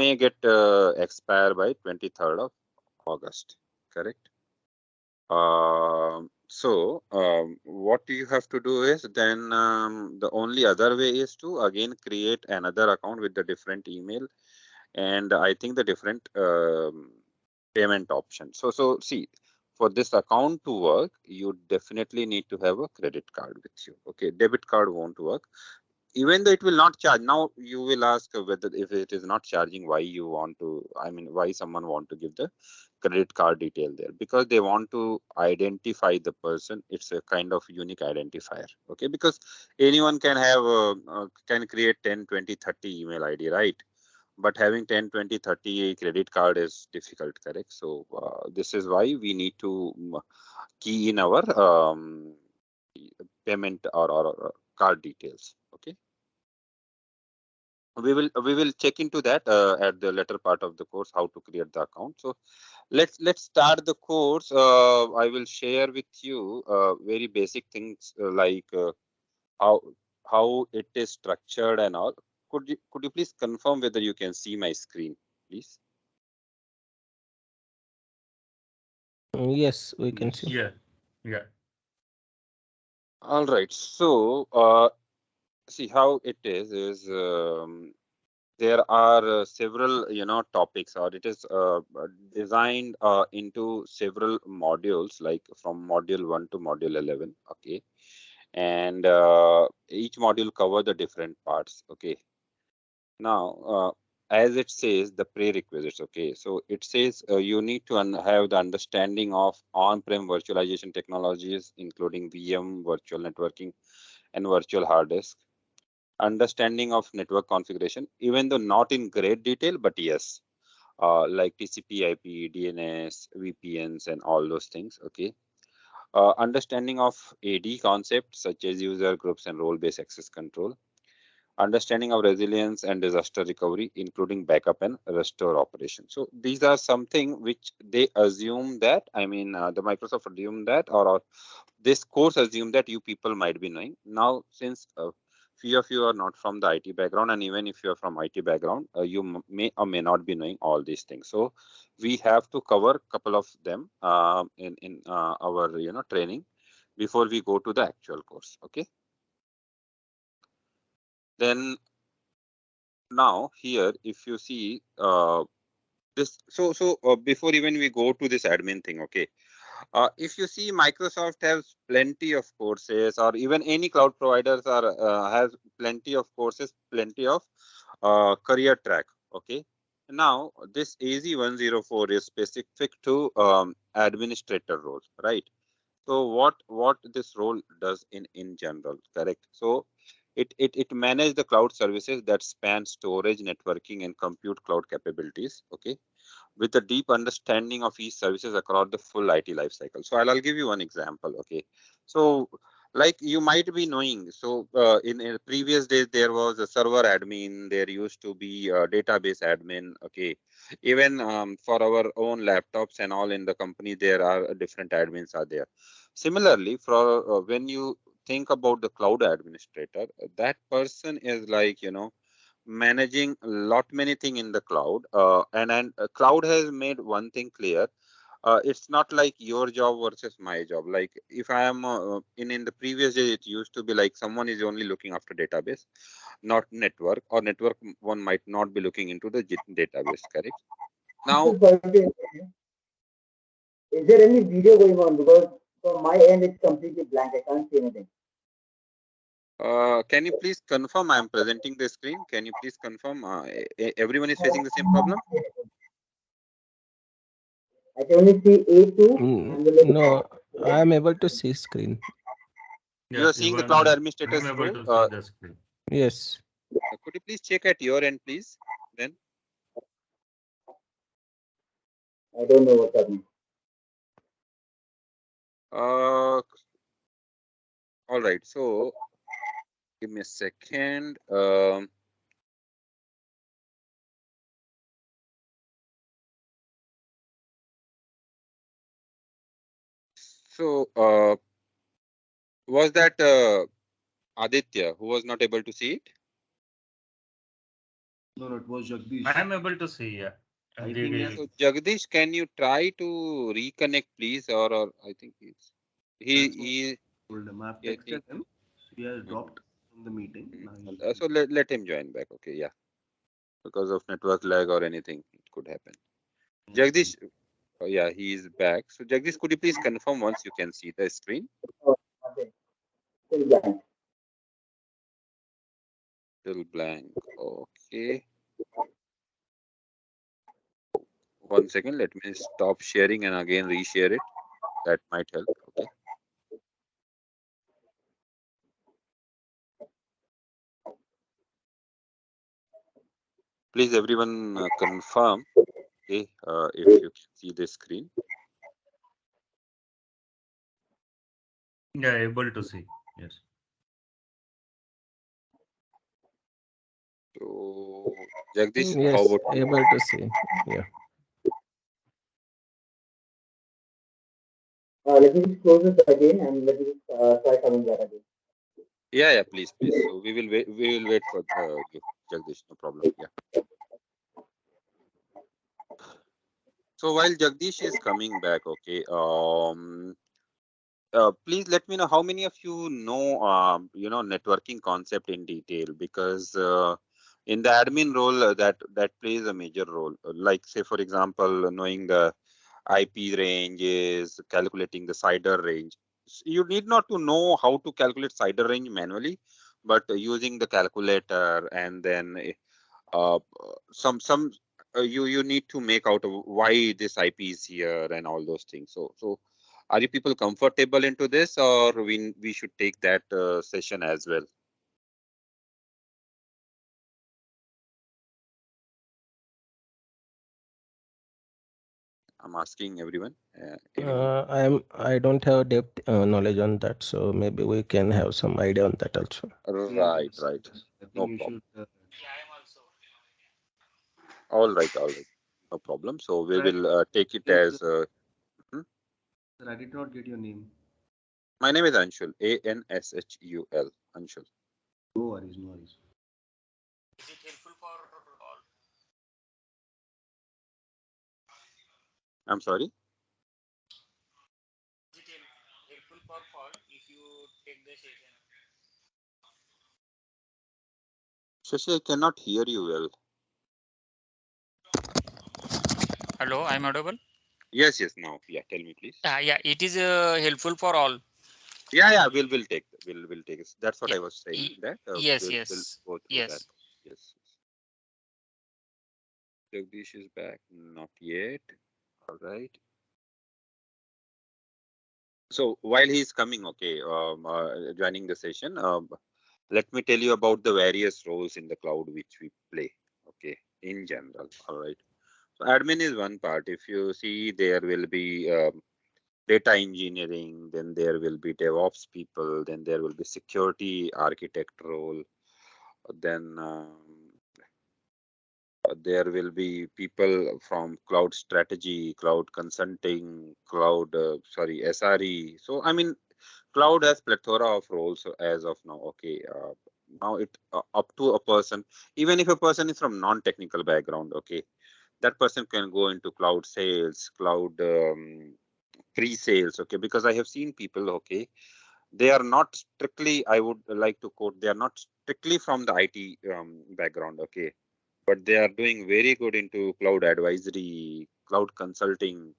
may get expire by 23rd of August, correct? What you have to do is then the only other way is to again create another account with the different email, and I think the different payment option. So see, for this account to work, you definitely need to have a credit card with you. Okay, debit card won't work. Even though it will not charge. Now you will ask whether if it is not charging, why you want to, I mean, why someone want to give the credit card detail there? Because they want to identify the person. It's a kind of unique identifier. Okay, because anyone can have can create 10, 20, 30 email ID, right? But having 10, 20, 30 credit card is difficult, correct? So this is why we need to key in our payment or card details. Okay, we will check into that at the later part of the course, how to create the account. So let's start the course. I will share with you very basic things like how it is structured and all. Could you please confirm whether you can see my screen, please? Yes, we can see. Yeah. Yeah. All right. So see how it is there are several topics, or it is designed into several modules, like from module 1 to module 11. Okay, and each module cover the different parts. Okay, now as it says the prerequisites. Okay, so it says you need to have the understanding of on-prem virtualization technologies, including VM, virtual networking, and virtual hard disk. Understanding of network configuration, even though not in great detail, but yes, like TCP, IP, DNS, VPNs, and all those things. Okay. Understanding of AD concepts such as user groups and role-based access control. Understanding of resilience and disaster recovery, including backup and restore operation. So these are something which they assume that, I mean, the Microsoft assume that, or this course assume that you people might be knowing. Now, since few of you are not from the IT background, and even if you are from IT background, you may or may not be knowing all these things. So we have to cover a couple of them in our training before we go to the actual course. Okay. Then now here, if you see this, before even we go to this admin thing, okay. If you see, Microsoft has plenty of courses, or even any cloud providers are has plenty of courses, plenty of career track. Okay. Now this AZ104 is specific to administrator role, right? So what this role does in general, correct? So it manage the cloud services that span storage, networking, and compute cloud capabilities. Okay, with a deep understanding of each services across the full IT lifecycle. So I'll give you one example. Okay, so like you might be knowing, so in previous days there was a server admin, there used to be a database admin. Okay, even for our own laptops and all in the company, there are different admins are there. Similarly, for when you think about the cloud administrator, that person is like managing a lot many thing in the cloud, and cloud has made one thing clear. It's not like your job versus my job. Like if I am in the previous days, it used to be like someone is only looking after database, not network, or network one might not be looking into the database, correct? Now Is there any video going on? Because from my end it's completely blank. I can't see anything. can you please confirm I am presenting the screen? Can you please confirm everyone is facing the same problem? I can only see A2 and the No, I am able to see screen. You Yeah. are seeing the cloud I'm administrator's able role. to see the screen. Yes. Could you please check at your end, please? Then, I don't know what's happening. all right. So, give me a second. So, was that Aditya who was not able to see it? No, it was Jagdish. I am able to see, yeah. I Did think it. So Jagdish, can you try to reconnect, please? Or I think that's what he I told him. I've I think. texted him. He has Mhm, dropped from the meeting. Now he's mhm. So let him join back. Okay, yeah. Because of network lag or anything, it could happen. Jagdish, yeah, he is back. So Jagdish, could you please confirm once you can see the screen? Oh, okay. Still blank. Still blank. Okay. 1 second. Let me stop sharing and again reshare it. That might help. Okay. Please, everyone, confirm. Okay, if you can see the screen. Yeah, able to see. Yes. So, Jagdish, how Yes, about you? able to see. Yeah. Let me just close this again and let me just try coming back again. Yeah, please, please. So we will wait. We will wait for you, Jagdish. No problem. Yeah. So while Jagdish is coming back, okay. Please let me know how many of you know, networking concept in detail, because in the admin role, that plays a major role. Like, say, for example, knowing the IP ranges, calculating the CIDR range. You need not to know how to calculate CIDR range manually, but using the calculator, and then uh, some you need to make out of why this IP is here and all those things. So are you people comfortable into this, or we should take that session as well? I'm asking everyone. Anyone? I don't have depth knowledge on that, so maybe we can have some idea on that also. Right, yes, right. yes. I No think you problem. should. All right, all right. No problem. So we Sir, I will take it did, as. Hmm? sir, I did not get your name. My name is Anshul. Anshul. Anshul. No worries, no worries. Is it helpful for all? I'm sorry. Is it helpful for all if you take the session? Shashi, I cannot hear you well. Hello, I'm audible. Yes, yes. Now, yeah. Tell me, please. Yeah, it is helpful for all. Yeah, we'll take it. That's what Yeah, I was saying. That yes, we'll yes, go through that. yes. Yes. Jagdish is back. Not yet. All right. So while he's coming, okay, joining the session, let me tell you about the various roles in the cloud which we play. Okay, in general. All right. So admin is one part. If you see, there will be data engineering, then there will be DevOps people, then there will be security architect role, then there will be people from cloud strategy, cloud consulting, SRE. So I mean, cloud has plethora of roles as of now. Okay, now it up to a person, even if a person is from non-technical background. Okay, that person can go into cloud sales, cloud pre-sales. Okay, because I have seen people. Okay, they are not strictly. I would like to quote. They are not strictly from the IT background. Okay, but they are doing very good into cloud advisory, cloud consulting.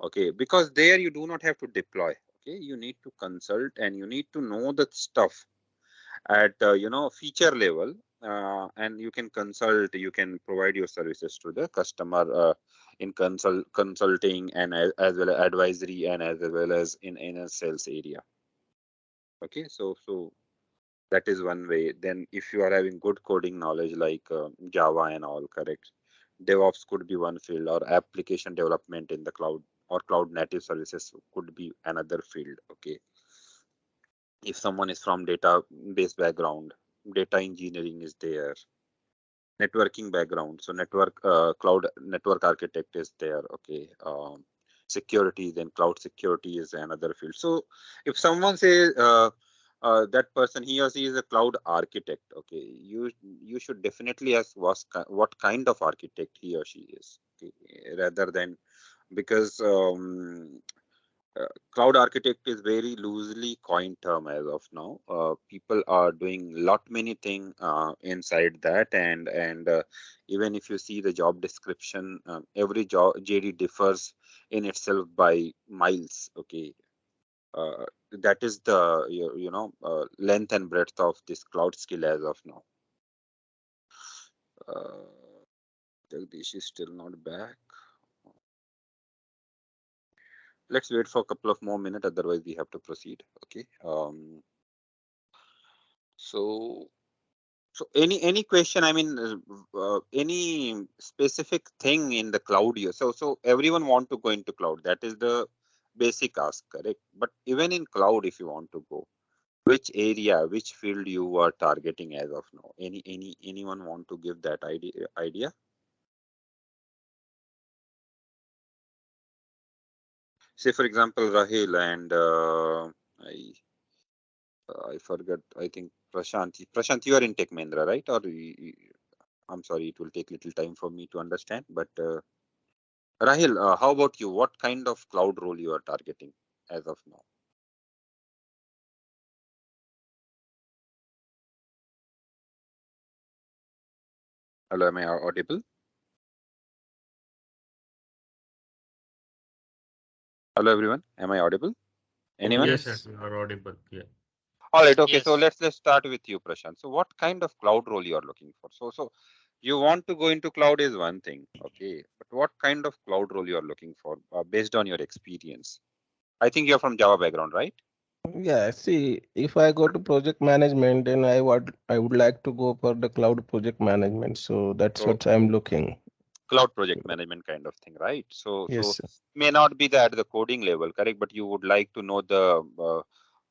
Okay, because there you do not have to deploy. Okay, you need to consult and you need to know the stuff at feature level, and you can consult. You can provide your services to the customer in consulting and as well as advisory and as well as in a sales area. Okay, so that is one way. Then if you are having good coding knowledge like Java and all, correct, DevOps could be one field, or application development in the cloud or cloud native services could be another field. Okay, if someone is from database background, data engineering is there, networking background, so network cloud network architect is there. Okay, security, then cloud security is another field. So if someone says that person, he or she is a cloud architect. Okay, you should definitely ask what kind of architect he or she is, okay, rather than, because cloud architect is very loosely coined term as of now. People are doing lot many thing inside that, and even if you see the job description, every job JD differs in itself by miles. Okay, uh, that is the length and breadth of this cloud skill as of now. Jagdish is still not back. Let's wait for a couple of more minutes, otherwise we have to proceed. Okay. So any question? I mean, any specific thing in the cloud? So everyone want to go into cloud. That is the basic ask, correct? But even in cloud, if you want to go, which area, which field you are targeting as of now? Anyone want to give that idea? Say for example, Rahil and I forgot. I think Prashant. Prashant, you are in Tech Mahindra, right? Or I'm sorry, it will take little time for me to understand. But Rahil, how about you? What kind of cloud role you are targeting as of now? Hello, am I audible? Hello, everyone. Am I audible? Anyone? Yes, Yes. sir, you are audible. Yeah. All right. Okay. So Yes. let's start with you, Prashant. So what kind of cloud role you are looking for? So you want to go into cloud is one thing, okay, but what kind of cloud role you are looking for based on your experience? I think you're from Java background, right? Yeah, see, if I go to project management, then I would like to go for the cloud project management. So that's So what I'm looking. cloud project management kind of thing, right? So Yes, sir. may not be that at the coding level, correct, but you would like to know the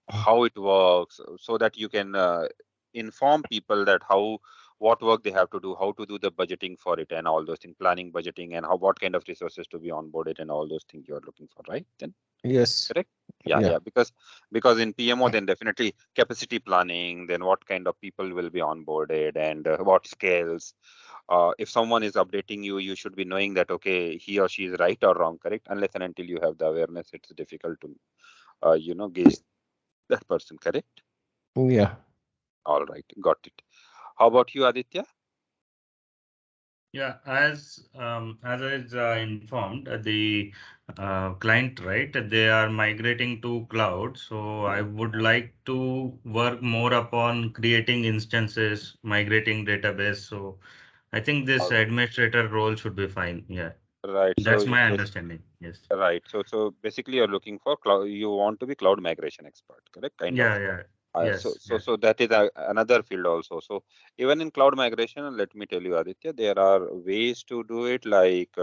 how it works, so that you can inform people that how, what work they have to do, how to do the budgeting for it, and all those things, planning, budgeting, and how, what kind of resources to be onboarded, and all those things you are looking for, right? Then Yes. correct. Yeah, Yeah. yeah, because in PMO, then definitely capacity planning, then what kind of people will be onboarded, and what skills. If someone is updating you, you should be knowing that, okay, he or she is right or wrong, correct? Unless and until you have the awareness, it's difficult to gauge that person, correct? Yeah. All right, got it. How about you, Aditya? Yeah, as I was informed, the client, right, they are migrating to cloud. So I would like to work more upon creating instances, migrating database. So I think this All administrator role should be fine. Yeah, right. that's my understanding. Yes. Right. So basically, you're looking for cloud. You want to be cloud migration expert, correct? Kind of. Yeah, yeah. So Yes, so yes. so that is another field also. So even in cloud migration, let me tell you, Aditya, there are ways to do it. Like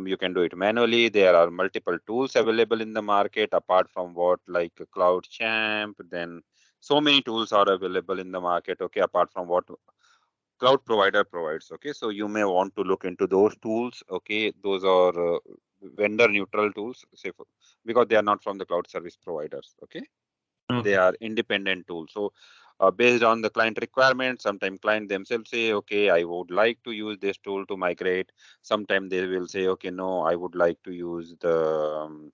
you can do it manually. There are multiple tools available in the market apart from what, like Cloud Champ. Then so many tools are available in the market. Okay, apart from what cloud provider provides. Okay, so you may want to look into those tools. Okay, those are vendor neutral tools, because they are not from the cloud service providers. Okay, they Okay. are independent tools. So based on the client requirement, sometimes client themselves say, okay, I would like to use this tool to migrate. Sometimes they will say, okay, no, I would like to use the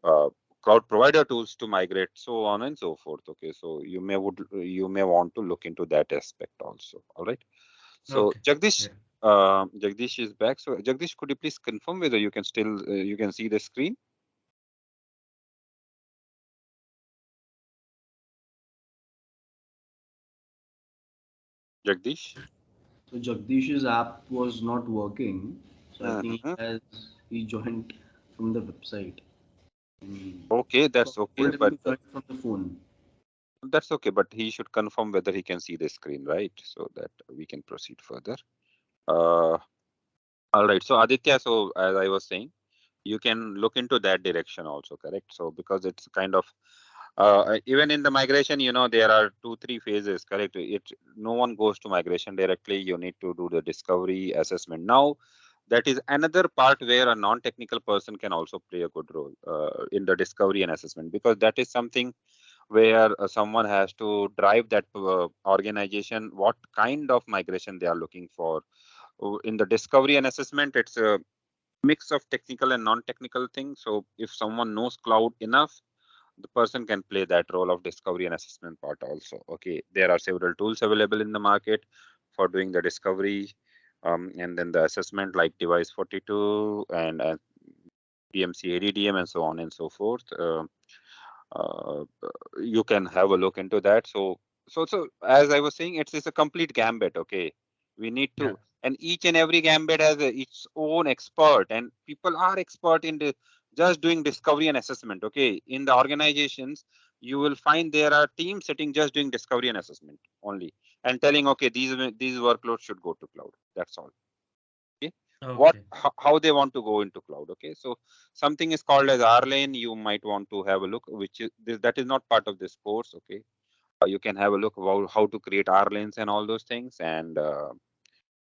uh, cloud provider tools to migrate, so on and so forth. Okay, so you may want to look into that aspect also. All right. So Okay. Jagdish, Yeah. Jagdish is back. So Jagdish, could you please confirm whether you can still you can see the screen? Jagdish. So Jagdish's app was not working. So I think Mhm. he joined from the website. Mm. Okay, So that's I okay, told him but to join from the phone. that's okay. But he should confirm whether he can see the screen, right? So that we can proceed further. Uh, all right. So Aditya, so as I was saying, you can look into that direction also, correct? So because it's kind of even in the migration, there are 2 3 phases, correct? No one goes to migration directly. You need to do the discovery assessment. Now that is another part where a non-technical person can also play a good role in the discovery and assessment, because that is something where someone has to drive that organization, what kind of migration they are looking for. In the discovery and assessment, it's a mix of technical and non-technical things. So if someone knows cloud enough, the person can play that role of discovery and assessment part also. Okay, there are several tools available in the market for doing the discovery, and then the assessment like device 42 and PMC ADDM and so on and so forth. Uh, you can have a look into that. So as I was saying, it's a complete gambit. Okay, we need Yeah. to, and each and every gambit has its own expert, and people are expert in the just doing discovery and assessment. Okay, in the organizations, you will find there are teams sitting just doing discovery and assessment only, and telling, okay, these workloads should go to cloud. That's all. Okay, what Okay. how they want to go into cloud. Okay, so something is called as R lane. You might want to have a look, which is that is not part of this course. Okay, you can have a look about how to create R lanes and all those things, and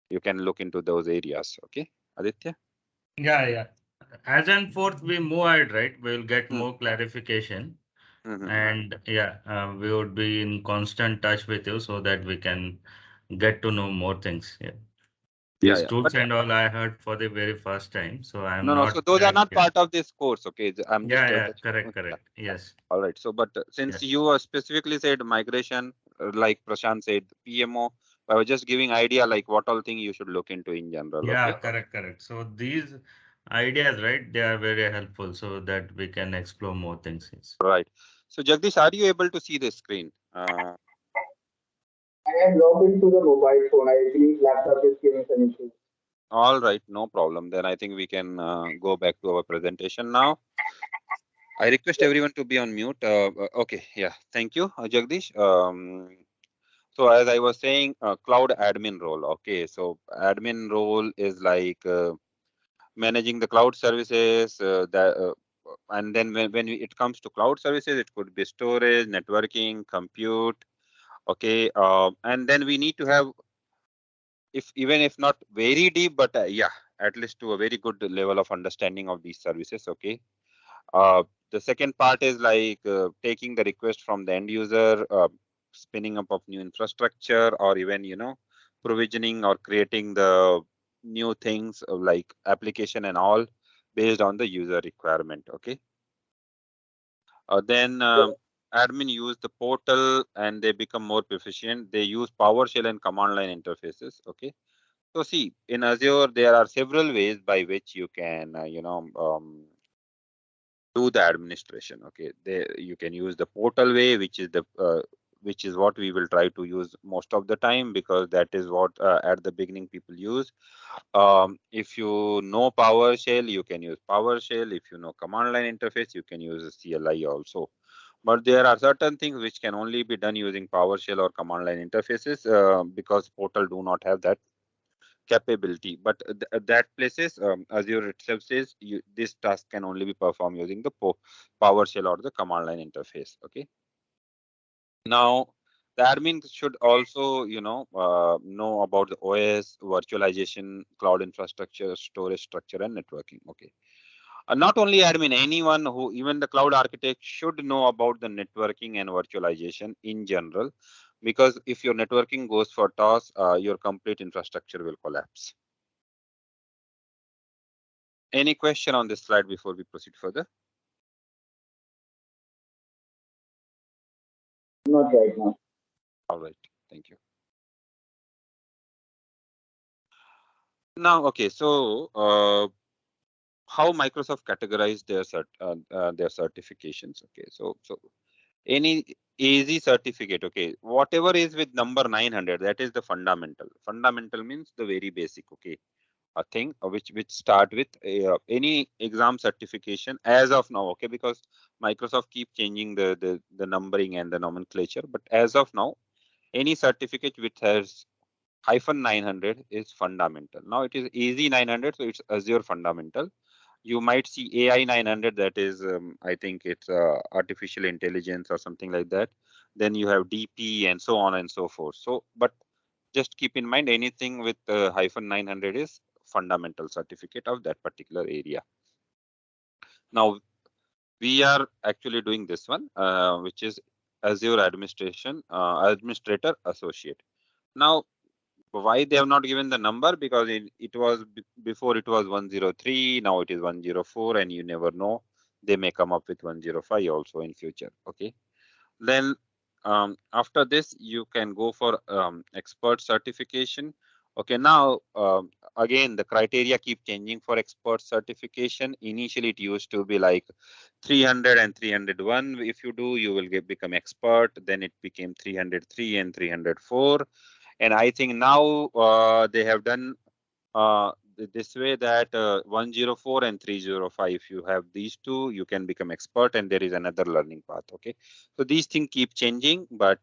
you can look into those areas. Okay, Aditya. Yeah, yeah. As and forth we move ahead, right? We'll get Hmm. more clarification. Mm-hmm. And yeah, we would be in constant touch with you so that we can get to know more things. Yeah. Yeah, These yeah, tools but and all I heard for the very first time, so I'm no, no. So not those are that. not Yeah, part of this course. Okay, I'm just yeah, yeah. touching. Correct, Yeah. correct. Yes, All right. So, but since yes. you specifically said migration, like Prashant said, PMO, I was just giving idea like what all thing you should look into in general. Yeah, Okay. correct, correct. So these ideas, right, they are very helpful so that we can explore more things. Yes. Right. So, Jagdish, are you able to see the screen? I am logged into the mobile phone. I believe laptop is giving some issues. All right, no problem. Then I think we can go back to our presentation now. I request everyone to be on mute. Okay, yeah, thank you, Jagdish. So as I was saying, cloud admin role. Okay, so admin role is like managing the cloud services. And then it comes to cloud services, it could be storage, networking, compute. Okay, and then we need to have, if even if not very deep, but yeah, at least to a very good level of understanding of these services. Okay, the second part is like taking the request from the end user, spinning up of new infrastructure, or even provisioning or creating the new things like application and all based on the user requirement. Okay, then admin use the portal and they become more proficient. They use PowerShell and command line interfaces. Okay, so see, in Azure, there are several ways by which you can, do the administration. Okay, you can use the portal way, which is what we will try to use most of the time, because that is what at the beginning people use. If you know PowerShell, you can use PowerShell. If you know command line interface, you can use CLI also. But there are certain things which can only be done using PowerShell or command line interfaces, because portal do not have that capability. But that places, Azure itself says this task can only be performed using the PowerShell or the command line interface. Okay. Now, the admin should also, know about the OS, virtualization, cloud infrastructure, storage structure, and networking. Okay. Not only admin, anyone who, even the cloud architect, should know about the networking and virtualization in general, because if your networking goes for toss, your complete infrastructure will collapse. Any question on this slide before we proceed further? Not right now. All right, thank you. Now, okay, so how Microsoft categorize their certifications? Okay, so any easy certificate, okay, whatever is with number 900, that is the fundamental. Fundamental means the very basic. Okay, a thing which start with any exam certification as of now. Okay, because Microsoft keep changing the numbering and the nomenclature, but as of now, any certificate which has hyphen 900 is fundamental. Now it is easy 900, so it's Azure fundamental. You might see AI 900, that is I think it's artificial intelligence or something like that. Then you have DP and so on and so forth. So but just keep in mind, anything with hyphen 900 is fundamental certificate of that particular area. Now we are actually doing this one, which is Azure Administrator Associate. Now, why they have not given the number? Because it was before it was 103, now it is 104, and you never know. They may come up with 105 also in future. Okay. Then after this, you can go for expert certification. Okay, now again, the criteria keep changing for expert certification. Initially, it used to be like 300 and 301. If you do, you will become expert. Then it became 303 and 304. And I think now they have done this way that 104 and 305, if you have these two, you can become expert, and there is another learning path. Okay, so these things keep changing, but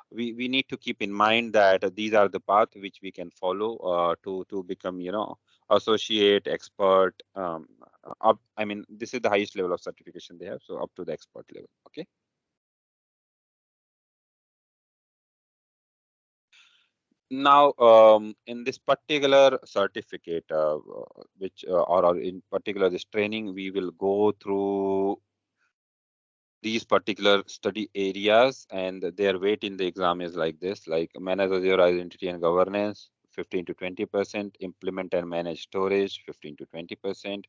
we need to keep in mind that these are the path which we can follow to become, you know, associate, expert. Up, I mean, this is the highest level of certification they have, so up to the expert level. Okay. Now, in this particular certificate, which or in particular this training, we will go through these particular study areas, and their weight in the exam is like this: like manage Azure identity and governance, 15 to 20%; implement and manage storage, 15 to 20%;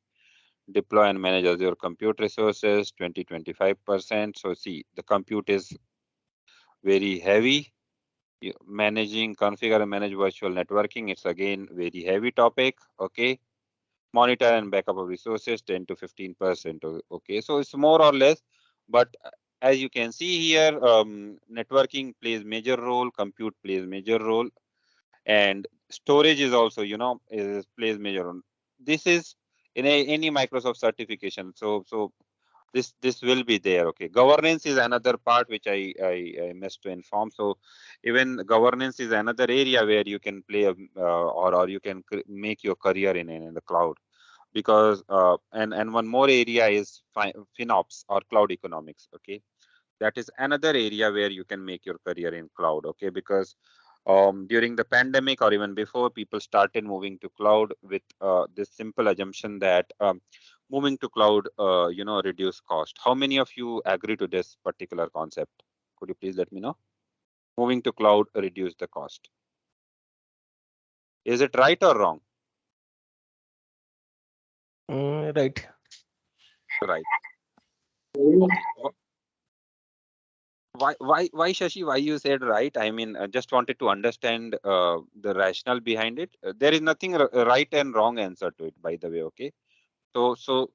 deploy and manage Azure compute resources, 20-25%. So see, the compute is very heavy. Managing, configure and manage virtual networking, it's again very heavy topic. Okay. Monitor and backup of resources, 10 to 15%. Okay, so it's more or less, but as you can see here, networking plays major role, compute plays major role, and storage is also, you know, plays major role. This is in any Microsoft certification. So this will be there. Okay, governance is another part which I missed to inform. So even governance is another area where you can play or you can make your career in the cloud. Because and one more area is FinOps or cloud economics. Okay, that is another area where you can make your career in cloud. Okay, because during the pandemic or even before, people started moving to cloud with this simple assumption that moving to cloud, you know, reduce cost. How many of you agree to this particular concept? Could you please let me know? Moving to cloud reduce the cost. Is it right or wrong? Right. Right. Okay. Why Shashi, why you said right? I mean, I just wanted to understand the rationale behind it. There is nothing right and wrong answer to it, by the way. Okay, so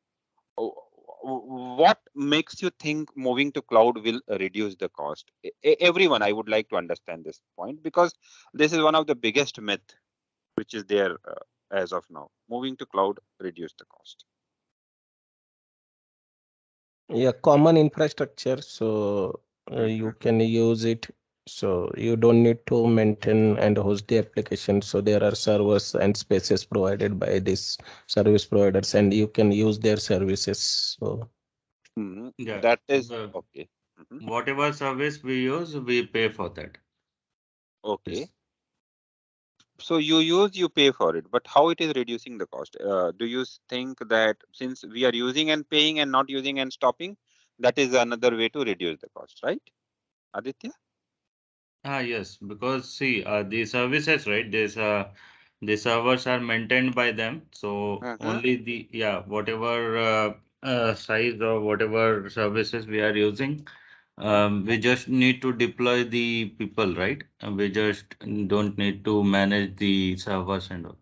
what makes you think moving to cloud will reduce the cost? Everyone, I would like to understand this point, because this is one of the biggest myth which is there as of now. Moving to cloud reduce the cost. Yeah, common infrastructure, so you can use it. So you don't need to maintain and host the application. So there are servers and spaces provided by these service providers, and you can use their services. So Yeah. That is The okay. whatever service we use, we pay for that. Okay. Yes. So you pay for it, but how it is reducing the cost? Do you think that since we are using and paying and not using and stopping, that is another way to reduce the cost, right, Aditya? Yes, because see, the services, right? The servers are maintained by them, so only the whatever size or whatever services we are using, we just need to deploy the people, right? We just don't need to manage the servers and all.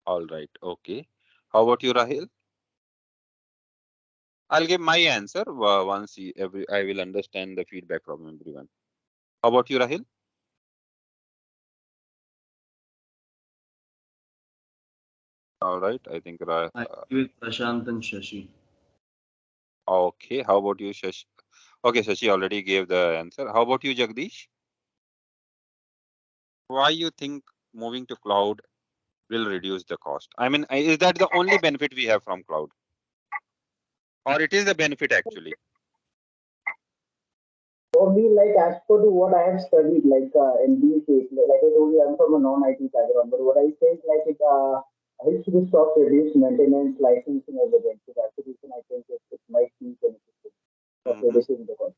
All right. Okay. How about you, Rahil? I'll give my answer once I will understand the feedback from everyone. How about you, Rahil? All right. I think I agree with Prashant and Shashi. okay. How about you, Shashi? Okay, Shashi already gave the answer. How about you, Jagdish? Why you think moving to cloud will reduce the cost? I mean, is that the only benefit we have from cloud, or it is the benefit actually? For me, like as per to what I have studied, like in these days, like I told you, I'm from a non-IT background, but what I say is like it helps to stop reduce maintenance, licensing, everything. So that's the reason I think it might be beneficial of Mm-hmm. reducing the cost.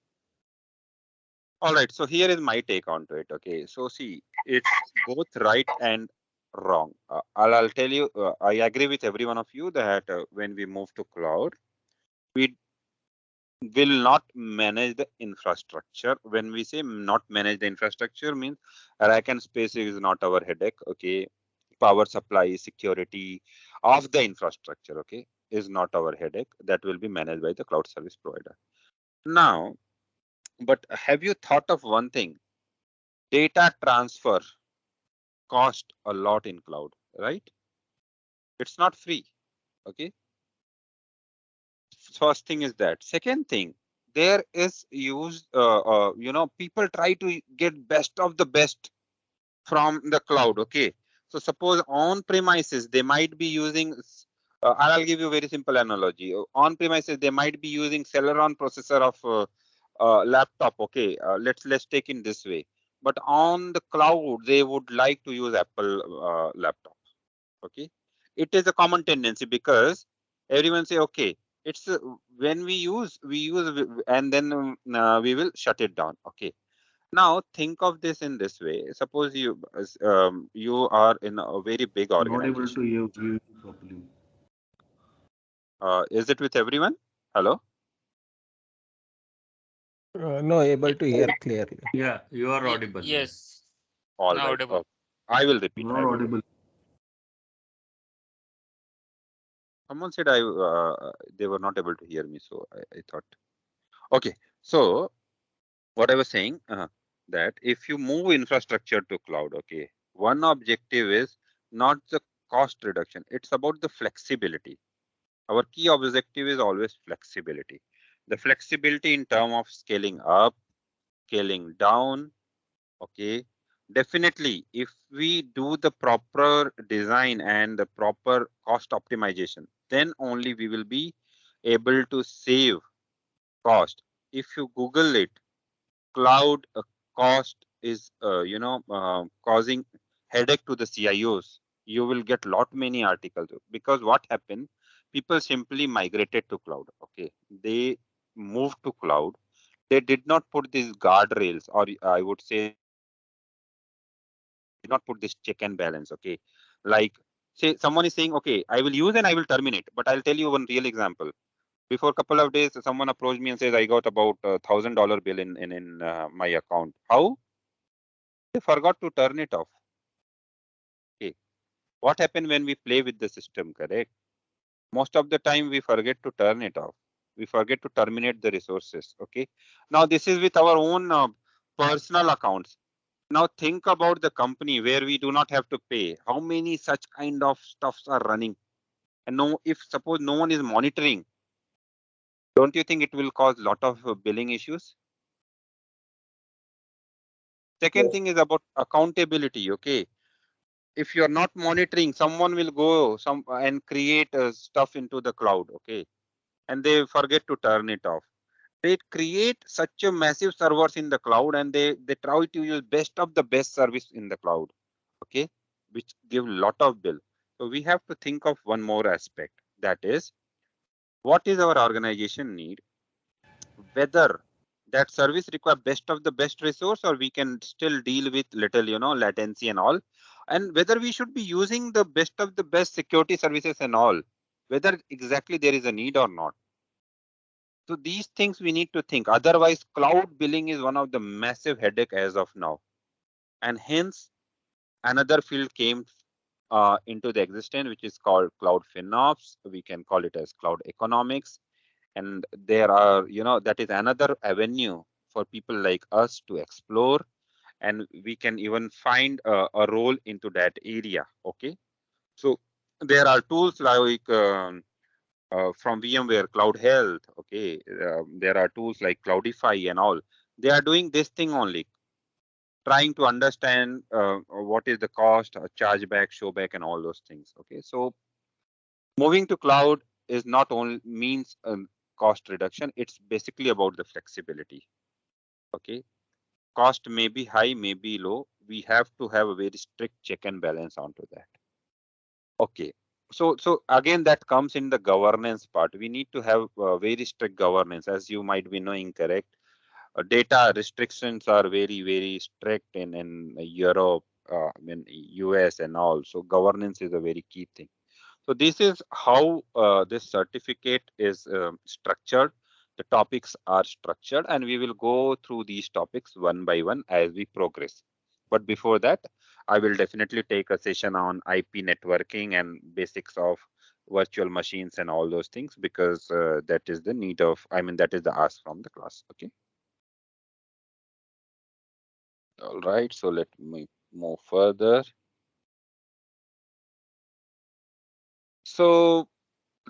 All right, so here is my take onto it. Okay, so see, it's both right and wrong. I'll tell you, I agree with every one of you that when we move to cloud, we will not manage the infrastructure. When we say not manage the infrastructure, means rack and space is not our headache. Okay, power supply, security of the infrastructure, okay, is not our headache. That will be managed by the cloud service provider. Now, but have you thought of one thing? Data transfer cost a lot in cloud, right? It's not free. Okay. First thing is that. Second thing, there is used, people try to get best of the best from the cloud. Okay. So suppose on premises, they might be using, I'll give you a very simple analogy. On premises, they might be using Celeron processor of laptop. Okay. Let's take in this way. But on the cloud, they would like to use Apple laptop. Okay, it is a common tendency because everyone say, okay, it's when we use and then we will shut it down. Okay, now think of this in this way. Suppose you are in a very big Not able to organization. hear you properly. Is it with everyone? Hello. No, able to hear clearly. Yeah, you are audible. Yes, All now right. audible. I will repeat. Not audible. Someone said they were not able to hear me, so I thought. Okay, so what I was saying, that if you move infrastructure to cloud, okay, one objective is not the cost reduction, it's about the flexibility. Our key objective is always flexibility. The flexibility in terms of scaling up, scaling down, okay. Definitely, if we do the proper design and the proper cost optimization, then only we will be able to save cost. If you Google it, cloud cost is causing headache to the CIOs. You will get lot many articles because what happened, people simply migrated to cloud. Okay, they moved to cloud. They did not put these guardrails, or I would say they did not put this check and balance. Okay, like say someone is saying, okay, I will use and I will terminate, but I'll tell you one real example. Before a couple of days, someone approached me and says, I got about $1,000 bill in my account. How? They forgot to turn it off. Okay. What happened when we play with the system, correct? Most of the time we forget to turn it off. We forget to terminate the resources. Okay. Now this is with our own personal accounts. Now think about the company where we do not have to pay. How many such kind of stuffs are running? And no, if suppose no one is monitoring, don't you think it will cause lot of billing issues? Second Yes. thing is about accountability. Okay, if you're not monitoring, someone will go some and create stuff into the cloud. Okay, and they forget to turn it off. They create such a massive servers in the cloud, and they try to use best of the best service in the cloud. Okay, which give lot of bill. So we have to think of one more aspect, that is what is our organization need, whether that service require best of the best resource or we can still deal with little latency and all, and whether we should be using the best of the best security services and all, whether exactly there is a need or not. So these things we need to think, otherwise cloud billing is one of the massive headache as of now, and hence another field came into the existence, which is called cloud FinOps. We can call it as cloud economics. And there are, that is another avenue for people like us to explore, and we can even find a role into that area. Okay, so there are tools like from VMware Cloud Health. Okay, there are tools like Cloudify and all. They are doing this thing only, trying to understand what is the cost, chargeback, showback, and all those things. Okay, so moving to cloud is not only means cost reduction, it's basically about the flexibility. Okay, cost may be high, may be low. We have to have a very strict check and balance onto that. Okay, so again that comes in the governance part. We need to have very strict governance, as you might be knowing, correct? data restrictions are very strict in Europe, in US and all. So governance is a very key thing. So this is how this certificate is structured. The topics are structured, and we will go through these topics one by one as we progress. But before that, I will definitely take a session on IP networking and basics of virtual machines and all those things, because that is the need of, I mean, that is the ask from the class. Okay. All right. So let me move further. So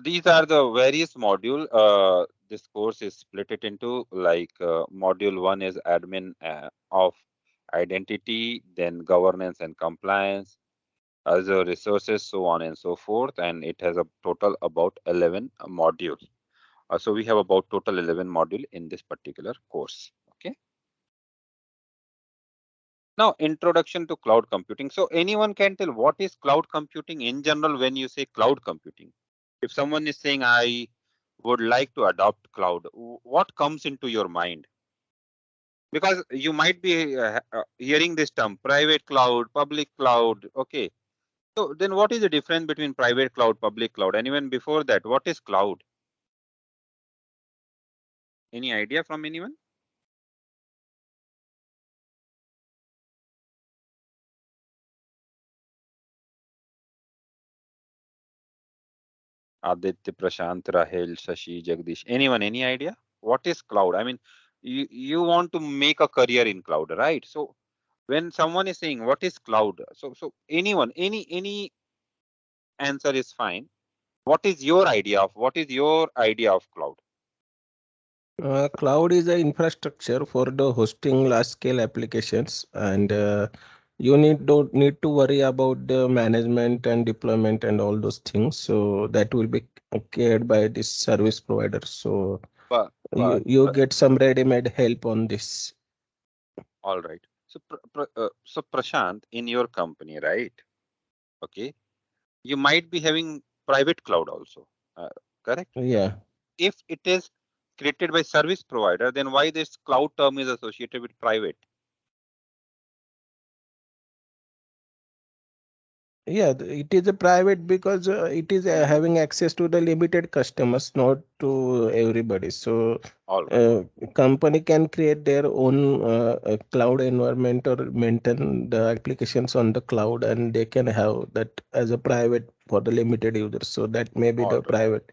these are the various module. This course is split it into like module 1 is admin of identity, then governance and compliance, Azure resources, so on and so forth, and it has a total about 11 modules. So we have about total 11 module in this particular course. Okay. Now, introduction to cloud computing. So anyone can tell what is cloud computing in general when you say cloud computing? If someone is saying, I would like to adopt cloud, what comes into your mind? Because you might be hearing this term, private cloud, public cloud. Okay. So then what is the difference between private cloud, public cloud? And even before that, what is cloud? Any idea from anyone? Aditya, Prashant, Rahel, Shashi, Jagdish. Anyone, any idea? What is cloud? I mean, you want to make a career in cloud, right? So when someone is saying what is cloud, so anyone, any answer is fine. What is your idea of cloud? Cloud is an infrastructure for the hosting large scale applications, and you don't need to worry about the management and deployment and all those things. So that will be cared by this service provider. So But you get some ready-made help on this. all right. So so Prashant, in your company, right? Okay, you might be having private cloud also, correct? Yeah. If it is created by service provider, then why this cloud term is associated with private? Yeah, it is a private because it is having access to the limited customers, not to everybody. So All right. uh, company can create their own cloud environment or maintain the applications on the cloud, and they can have that as a private for the limited users. So that may be All the right. private.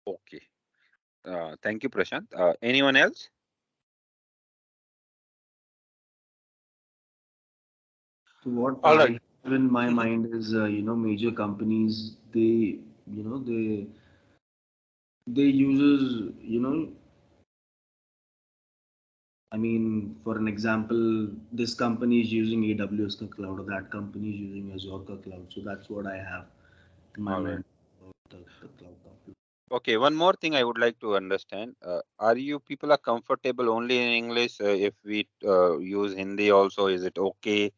Okay. Thank you, Prashant. Anyone else? So what All I right. have in my Mhm. mind is, major companies, they uses, I mean, for an example, this company is using AWS ka cloud, or that company is using Azure ka cloud. So that's what I have in my All right. mind about the cloud computing. Okay. One more thing I would like to understand. Are you people are comfortable only in English? If we use Hindi also, is it okay?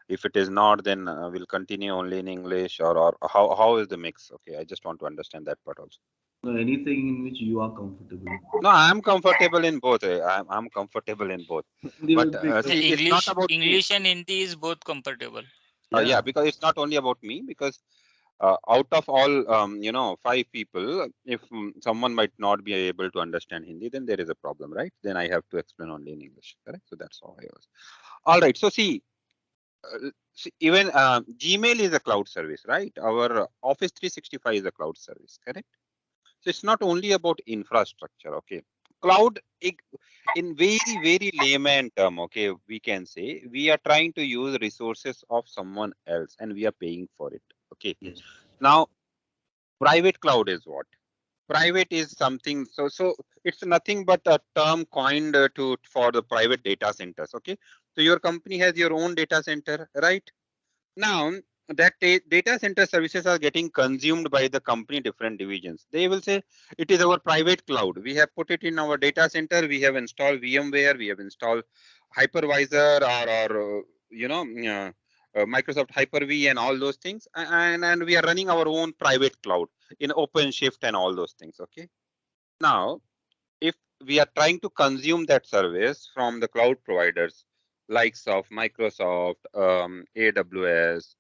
If it is not, then we'll continue only in English, or how is the mix? Okay. I just want to understand that part also. So anything in which you are comfortable. No, I'm comfortable in both. I'm comfortable in both. But see, it's not about me. English and Hindi is both comfortable. Yeah, Yeah. because it's not only about me. Because out of all, 5 people, if someone might not be able to understand Hindi, then there is a problem, right? Then I have to explain only in English, correct? So that's how I was. All right. So see, even Gmail is a cloud service, right? Our Office 365 is a cloud service, correct? So it's not only about infrastructure, okay? Cloud, in very layman term, okay, we can say we are trying to use resources of someone else and we are paying for it, okay? Yes. Now, private cloud is what? Private is something, so it's nothing but a term coined to for the private data centers, okay? So your company has your own data center, right? Now, that data center services are getting consumed by the company different divisions. They will say it is our private cloud. We have put it in our data center. We have installed VMware. We have installed hypervisor or Microsoft Hyper-V and all those things. And we are running our own private cloud in OpenShift and all those things. Okay. Now, if we are trying to consume that service from the cloud providers likes of Microsoft, AWS,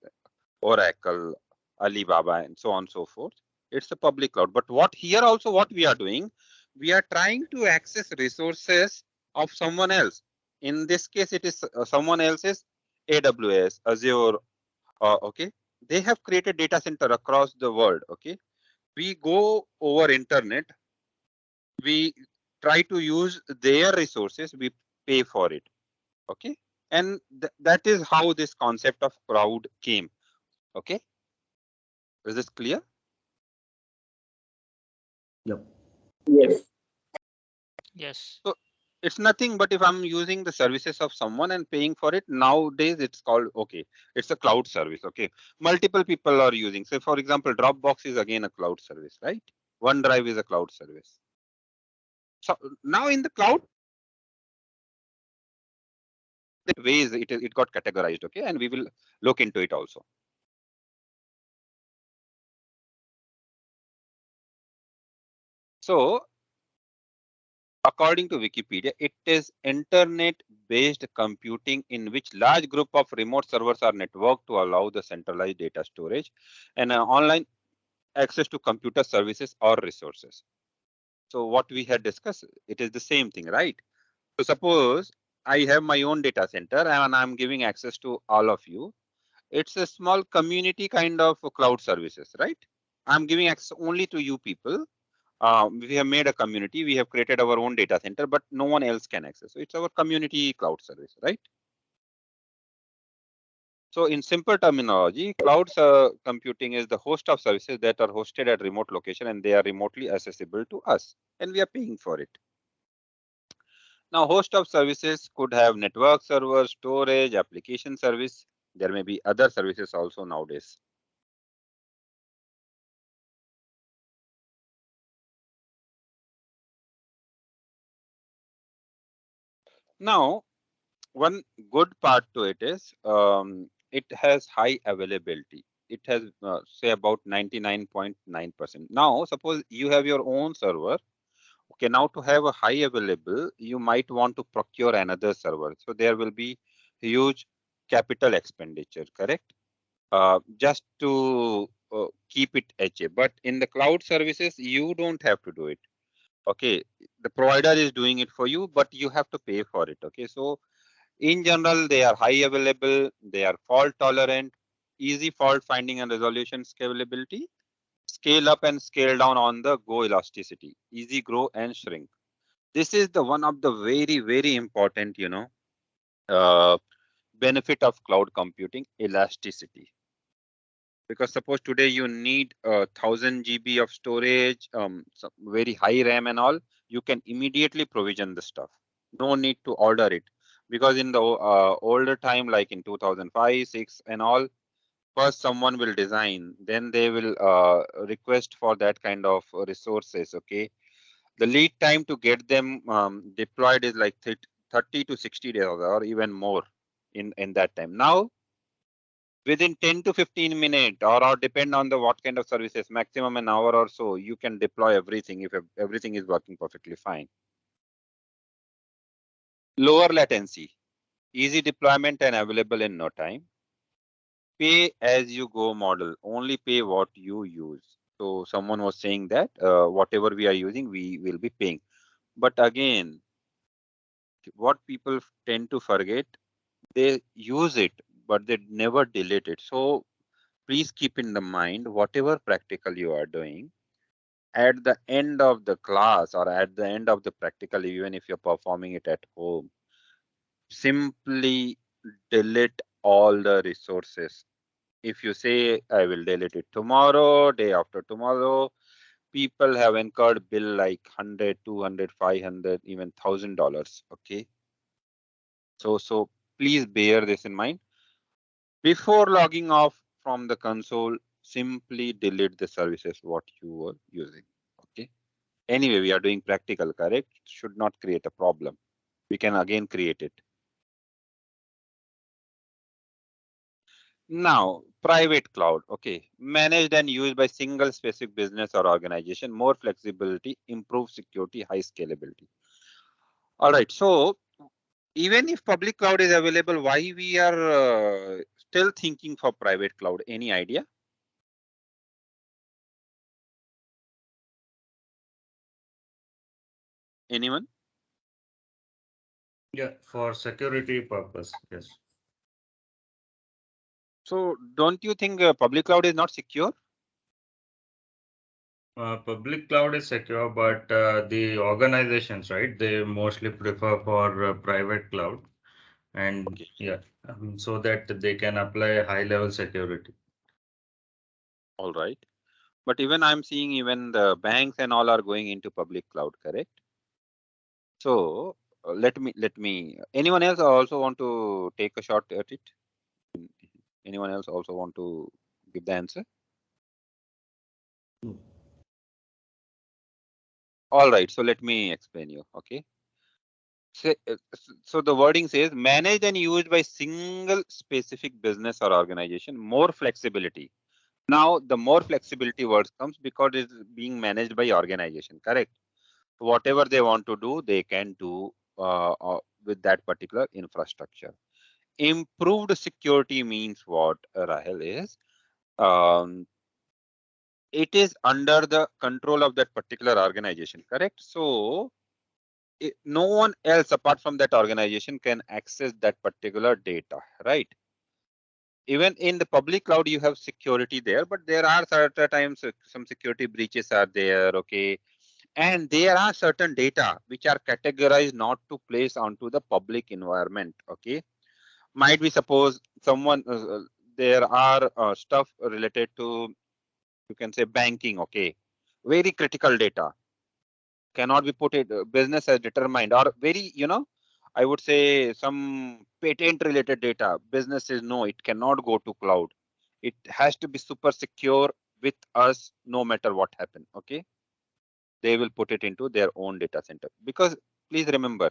Oracle, Alibaba, and so on and so forth. It's a public cloud. But what here also what we are doing, we are trying to access resources of someone else. In this case, it is someone else's AWS, Azure. Okay, they have created data center across the world. Okay, we go over internet, we try to use their resources, we pay for it. Okay, and that is how this concept of cloud came. Okay, is this clear? Yep. Yes. Yes. So it's nothing but if I'm using the services of someone and paying for it, nowadays it's called, okay, it's a cloud service. Okay, multiple people are using. So for example, Dropbox is again a cloud service, right? OneDrive is a cloud service. So now in the cloud ways it got categorized. Okay, and we will look into it also. So according to Wikipedia, it is internet-based computing in which large group of remote servers are networked to allow the centralized data storage and online access to computer services or resources. So what we had discussed, it is the same thing, right? So suppose I have my own data center and I'm giving access to all of you. It's a small community kind of cloud services, right? I'm giving access only to you people. We have made a community, we have created our own data center, but no one else can access. So it's our community cloud service, right? So in simple terminology, cloud computing is the host of services that are hosted at remote location and they are remotely accessible to us and we are paying for it. Now, host of services could have network server, storage, application service. There may be other services also nowadays. Now, one good part to it is it has high availability. It has say about 99.9%. Now, suppose you have your own server. Okay, now to have a high available, you might want to procure another server. So there will be huge capital expenditure, correct? Just to keep it HA. But in the cloud services, you don't have to do it. Okay, the provider is doing it for you, but you have to pay for it. Okay, so in general, they are high available, they are fault tolerant, easy fault finding and resolution scalability, scale up and scale down on the go elasticity, easy grow and shrink. This is the one of the very, very important, uh, benefit of cloud computing, elasticity. Because suppose today you need 1000 GB of storage, some very high RAM and all, you can immediately provision the stuff. No need to order it. Because in the older time, like in 2005, 6 and all, first someone will design, then they will request for that kind of resources. Okay, the lead time to get them deployed is like 30 to 60 days or even more in that time. Now within 10 to 15 minutes or depend on the what kind of services, maximum an hour or so, you can deploy everything if everything is working perfectly fine. Lower latency, easy deployment and available in no time. Pay as you go model, only pay what you use. So someone was saying that whatever we are using, we will be paying. But again, what people tend to forget, they use it, but they never delete it. So please keep in the mind, whatever practical you are doing, at the end of the class or at the end of the practical, even if you're performing it at home, simply delete all the resources. If you say, I will delete it tomorrow, day after tomorrow, people have incurred bill like 100, 200, 500, even $1,000. Okay. So please bear this in mind. Before logging off from the console, simply delete the services what you were using. Okay. Anyway, we are doing practical, correct? Should not create a problem. We can again create it. Now, private cloud, okay, managed and used by single specific business or organization, more flexibility, improved security, high scalability. All right. So even if public cloud is available, why we are still thinking for private cloud? Any idea? Anyone? Yeah, for security purpose, yes. So don't you think public cloud is not secure? Public cloud is secure, but the organizations, right, they mostly prefer for private cloud, and Okay. yeah, so that they can apply high level security. All right. But even I'm seeing even the banks and all are going into public cloud, correct? So let me. Anyone else also want to take a shot at it? Anyone else also want to give the answer? No. All right. So let me explain you. Okay. So the wording says managed and used by single specific business or organization, more flexibility. Now the more flexibility word comes because it's being managed by organization, correct? Whatever they want to do, they can do with that particular infrastructure. Improved security means what, Rahel, is it is under the control of that particular organization, correct? So no one else apart from that organization can access that particular data, right? Even in the public cloud, you have security there, but there are certain times some security breaches are there, okay? And there are certain data which are categorized not to place onto the public environment, okay? Might be suppose someone, there are stuff related to, you can say banking, okay? Very critical data cannot be put it business has determined or very, I would say some patent related data business is no, it cannot go to cloud. It has to be super secure with us no matter what happen, okay? They will put it into their own data center because please remember,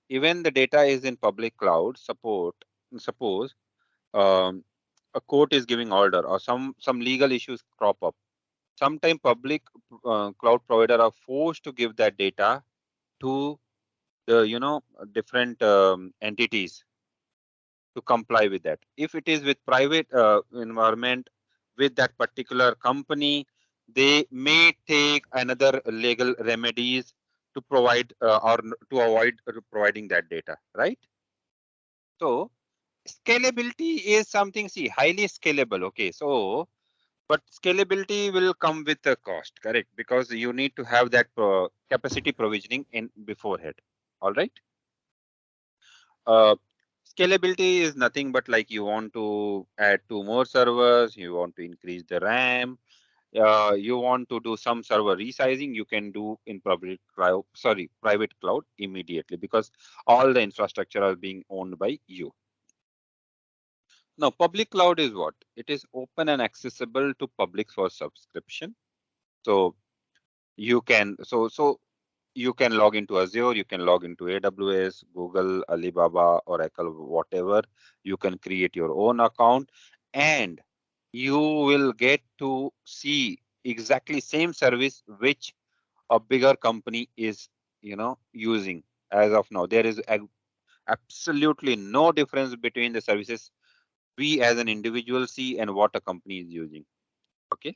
even the data is in public cloud suppose a court is giving order or some legal issues crop up. Sometime public cloud provider are forced to give that data to the different entities to comply with that. If it is with private environment with that particular company, they may take another legal remedies to provide or to avoid providing that data, right? So scalability is something, see, highly scalable, okay? So but scalability will come with a cost, correct? Because you need to have that capacity provisioning in beforehand. All right. Uh, Scalability is nothing but like you want to add two more servers, you want to increase the RAM, you want to do some server resizing, you can do in public cloud, sorry, private cloud immediately because all the infrastructure are being owned by you. Now, public cloud is what? It is open and accessible to public for subscription. So you can you can log into Azure, you can log into AWS, Google, Alibaba, Oracle, whatever. You can create your own account and you will get to see exactly same service which a bigger company is, using as of now. There is absolutely no difference between the services we as an individual see and what a company is using. Okay.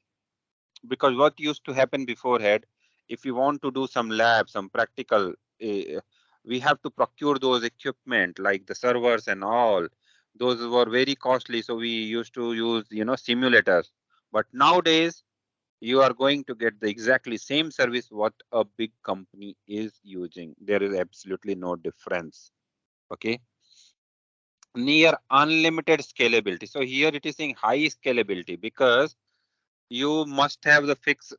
Because what used to happen beforehand, if you want to do some lab, some practical, we have to procure those equipment like the servers and all. Those were very costly, so we used to use simulators. But nowadays you are going to get the exactly same service what a big company is using. There is absolutely no difference. Okay. Near unlimited scalability. So here it is saying high scalability because you must have the fixed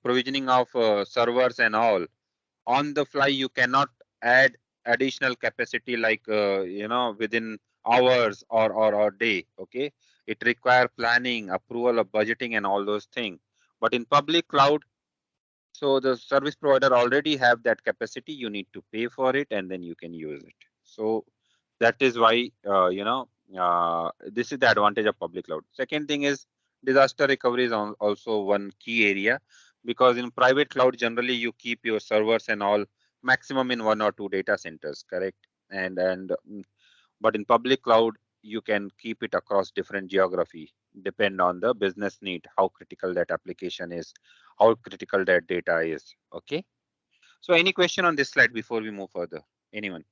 provisioning of servers and all. On the fly, you cannot add additional capacity like within hours or day. Okay, it require planning, approval of budgeting and all those things. But in public cloud, so the service provider already have that capacity. You need to pay for it and then you can use it. So that is why this is the advantage of public cloud. Second thing is disaster recovery is also one key area because in private cloud generally you keep your servers and all maximum in 1 or 2 data centers, correct? But in public cloud, you can keep it across different geography, depend on the business need, how critical that application is, how critical that data is. Okay. So any question on this slide before we move further? Anyone?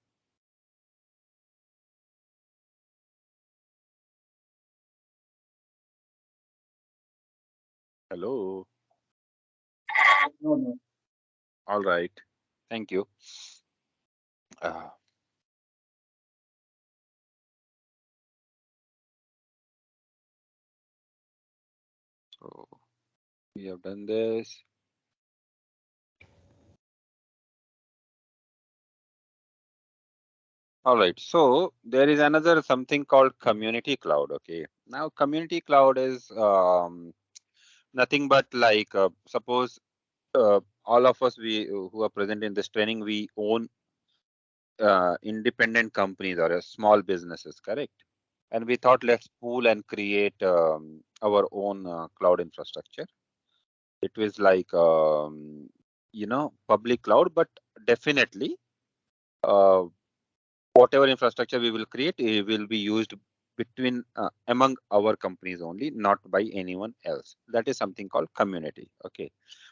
Hello. No, no. All right. Thank you. Uh, so we have done this. All right. So there is another something called community cloud. Okay. Now community cloud is nothing but like suppose all of us we who are present in this training, we own independent companies or small businesses, correct? And we thought let's pool and create our own cloud infrastructure. It was like public cloud, but definitely uh, whatever infrastructure we will create, it will be used between among our companies only, not by anyone else. That is something called community. Okay,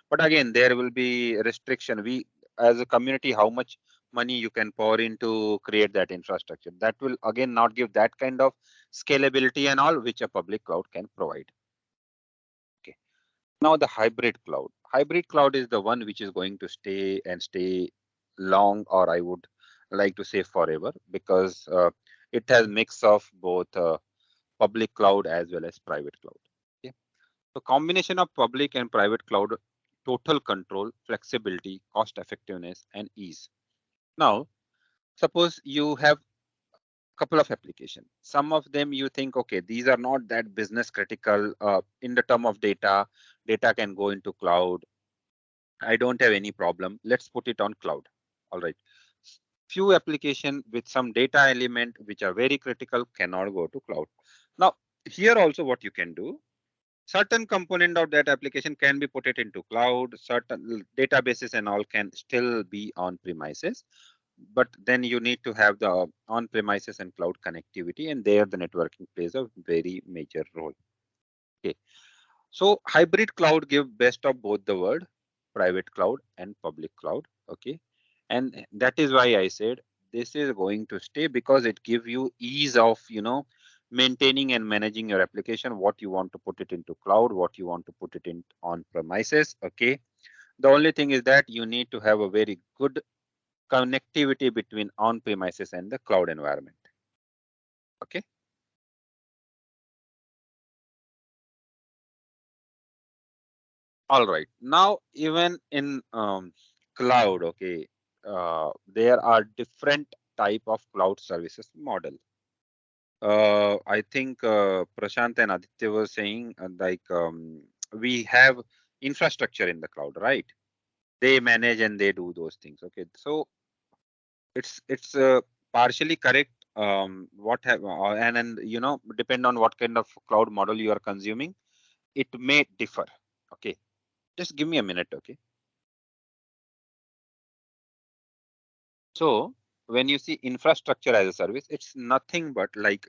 but again there will be restriction. We as a community, how much money you can pour into create that infrastructure, that will again not give that kind of scalability and all which a public cloud can provide. Okay, now the hybrid cloud is the one which is going to stay and stay long, or I would like to say forever, because it has mix of both public cloud as well as private cloud. Okay, so combination of public and private cloud, total control, flexibility, cost effectiveness, and ease. Now suppose you have couple of applications. Some of them you think, okay, these are not that business critical. In the term of data can go into cloud. I don't have any problem. Let's put it on cloud. All right. Few application with some data element which are very critical cannot go to cloud. Now, here also what you can do, certain component of that application can be put it into cloud, certain databases and all can still be on premises, but then you need to have the on premises and cloud connectivity, and there the networking plays a very major role. Okay, so hybrid cloud give best of both the world, private cloud and public cloud. Okay, and that is why I said this is going to stay, because it give you ease of maintaining and managing your application, what you want to put it into cloud, what you want to put it in on premises. Okay, the only thing is that you need to have a very good connectivity between on premises and the cloud environment. Okay. All right. Now, even in cloud, okay, there are different type of cloud services model. I think Prashant and Aditya were saying we have infrastructure in the cloud, right? They manage and they do those things. Okay, so it's partially correct. What have and depend on what kind of cloud model you are consuming, it may differ. Okay, just give me a minute. Okay. So when you see infrastructure as a service, it's nothing but like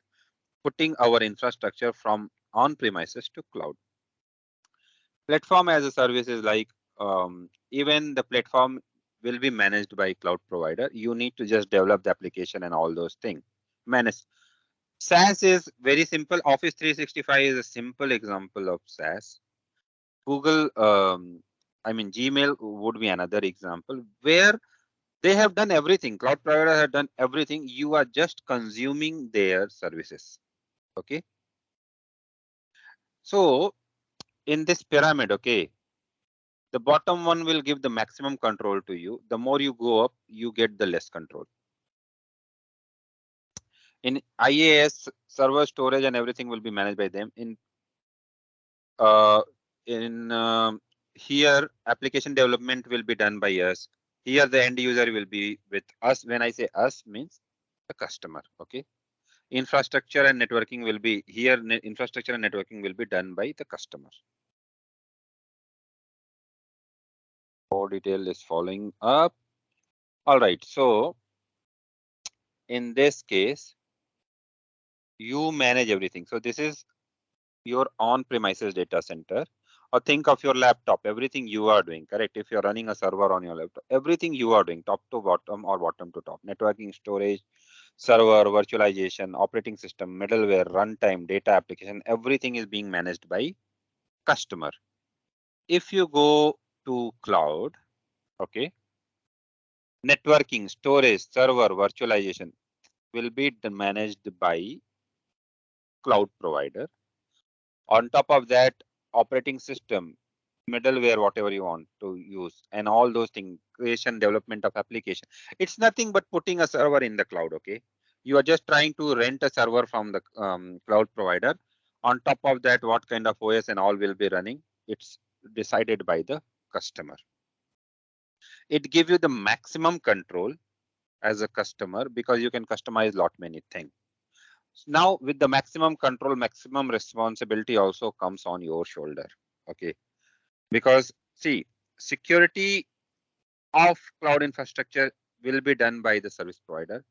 putting our infrastructure from on premises to cloud. Platform as a service is like even the platform will be managed by cloud provider. You need to just develop the application and all those things. Manage. SaaS is very simple. Office 365 is a simple example of SaaS. Google, Gmail would be another example where they have done everything. Cloud provider have done everything. You are just consuming their services. Okay. So in this pyramid, okay, the bottom one will give the maximum control to you. The more you go up, you get the less control. In IaaS, server storage and everything will be managed by them. Uh, in here, application development will be done by us. Here, the end user will be with us. When I say us, means the customer. Okay. Infrastructure and networking will be here. Infrastructure and networking will be done by the customer. More detail is following up. All right. So in this case, you manage everything. So this is your on-premises data center, or think of your laptop, everything you are doing, correct? If you're running a server on your laptop, everything you are doing, top to bottom or bottom to top, networking, storage, server, virtualization, operating system, middleware, runtime, data application, everything is being managed by customer. If you go to cloud, okay, networking, storage, server, virtualization will be managed by cloud provider. On top of that, operating system, middleware, whatever you want to use, and all those things, creation, development of application. It's nothing but putting a server in the cloud, okay? You are just trying to rent a server from the cloud provider. On top of that, what kind of OS and all will be running, it's decided by the customer. It gives you the maximum control as a customer because you can customize lot many things. Now with the maximum control, maximum responsibility also comes on your shoulder, okay? Because see, security of cloud infrastructure will be done by the service provider,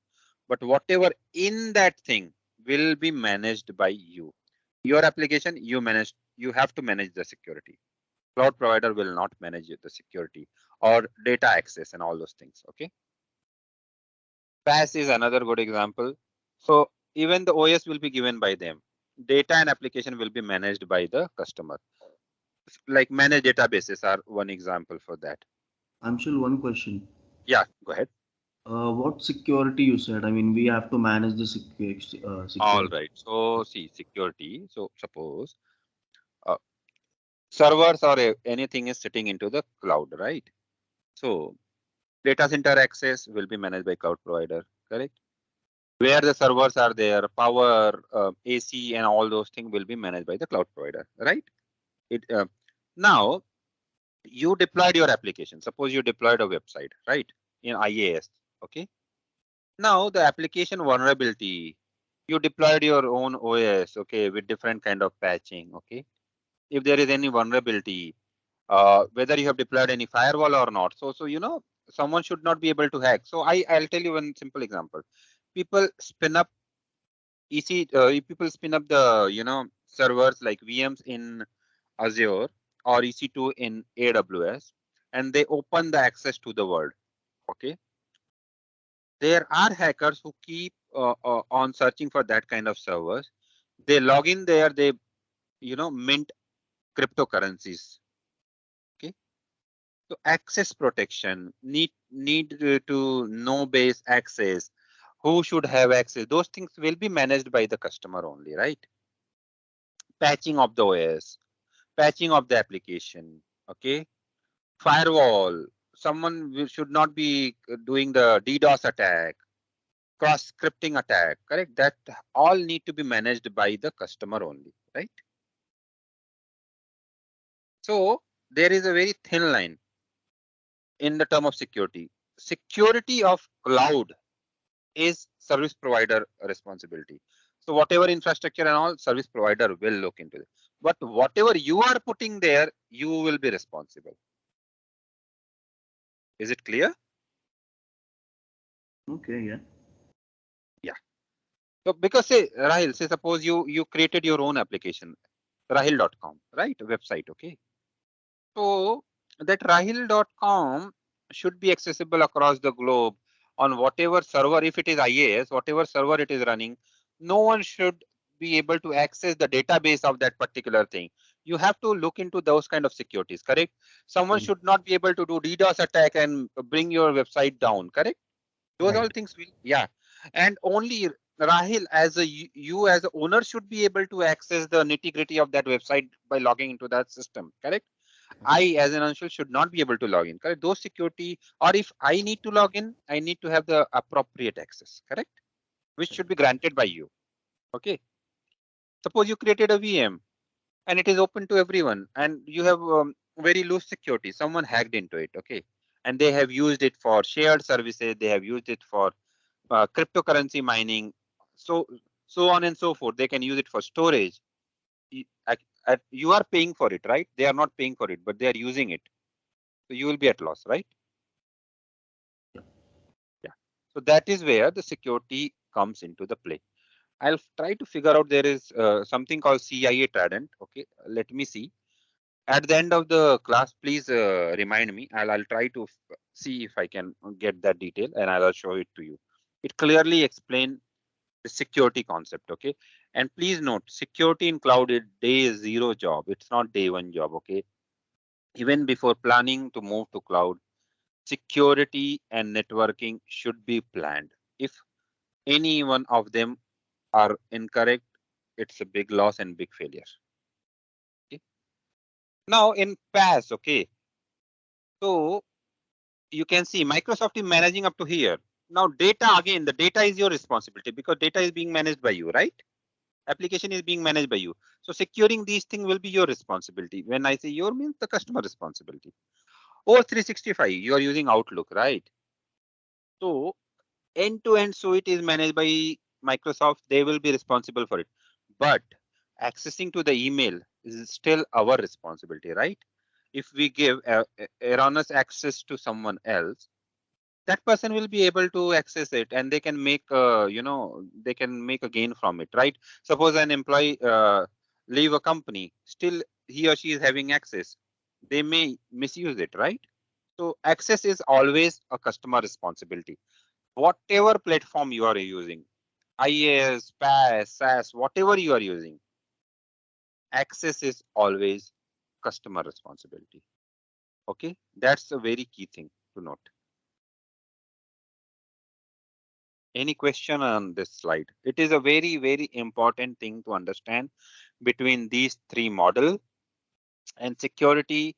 but whatever in that thing will be managed by you. Your application, you have to manage the security. Cloud provider will not manage the security or data access and all those things, okay? Paas is another good example. So even the OS will be given by them. Data and application will be managed by the customer. Like managed databases are one example for that. I'm sure one question. Yeah, go ahead. What security you said? I mean, we have to manage the All security. right. So see security. So suppose uh, servers or anything is sitting into the cloud, right? So data center access will be managed by cloud provider, correct? Where the servers are there, power, AC, and all those things will be managed by the cloud provider, right? It now you deployed your application. Suppose you deployed a website, right? In IAS, okay? Now the application vulnerability, you deployed your own OS, okay, with different kind of patching, okay? If there is any vulnerability, whether you have deployed any firewall or not. So you know, someone should not be able to hack. So I'll tell you one simple example. People spin up people spin up the servers like VMs in Azure or EC2 in AWS, and they open the access to the world. Okay, there are hackers who keep on searching for that kind of servers. They log in there. They mint cryptocurrencies. Okay, so access protection need to know base access. Who should have access? Those things will be managed by the customer only, right? Patching of the OS, patching of the application, okay? Firewall, someone should not be doing the DDoS attack, cross scripting attack, correct? That all need to be managed by the customer only, right? So there is a very thin line in the term of security. Security of cloud is service provider responsibility. So whatever infrastructure and all, service provider will look into it. But whatever you are putting there, you will be responsible. Is it clear? Okay, yeah. Yeah. So because say Rahil, say suppose you created your own application, rahil.com, right? Website, okay. So that rahil.com should be accessible across the globe on whatever server. If it is IAS, whatever server it is running, no one should be able to access the database of that particular thing. You have to look into those kind of securities, correct? Someone Mm. should not be able to do DDoS attack and bring your website down, correct? Those all Right. things will, yeah. And only Rahil as a you as a owner should be able to access the nitty gritty of that website by logging into that system, correct? I as an Anshul should not be able to log in, correct? Those security, or if I need to log in, I need to have the appropriate access, correct? Which should be granted by you. Okay. Suppose you created a VM and it is open to everyone and you have very loose security. Someone hacked into it, okay? And they have used it for shared services, they have used it for cryptocurrency mining, so on and so forth. They can use it for storage. You are paying for it, right? They are not paying for it, but they are using it. So you will be at loss, right? So that is where the security comes into the play. I'll try to figure out, there is something called CIA Trident. Okay, let me see. At the end of the class, please remind me. I'll try to see if I can get that detail, and I'll show it to you. It clearly explains the security concept. Okay, and please note, security in cloud is day zero job. It's not day one job. Okay, even before planning to move to cloud, security and networking should be planned. If any one of them are incorrect, it's a big loss and big failure. Okay. Now in Paas, okay, so you can see Microsoft is managing up to here. Now data, again, the data is your responsibility because data is being managed by you, right? Application is being managed by you. So securing these things will be your responsibility. When I say your, means the customer responsibility. Over 365, you are using Outlook, right? So end to end, so it is managed by Microsoft. They will be responsible for it. But accessing to the email is still our responsibility, right? If we give erroneous access to someone else, that person will be able to access it, and they can make they can make a gain from it, right? Suppose an employee leave a company, still he or she is having access, they may misuse it, right? So access is always a customer responsibility. Whatever platform you are using, IaaS, PaaS, SaaS, whatever you are using, access is always customer responsibility. Okay, that's a very key thing to note. Any question on this slide? It is a very, very important thing to understand between these three models. And security,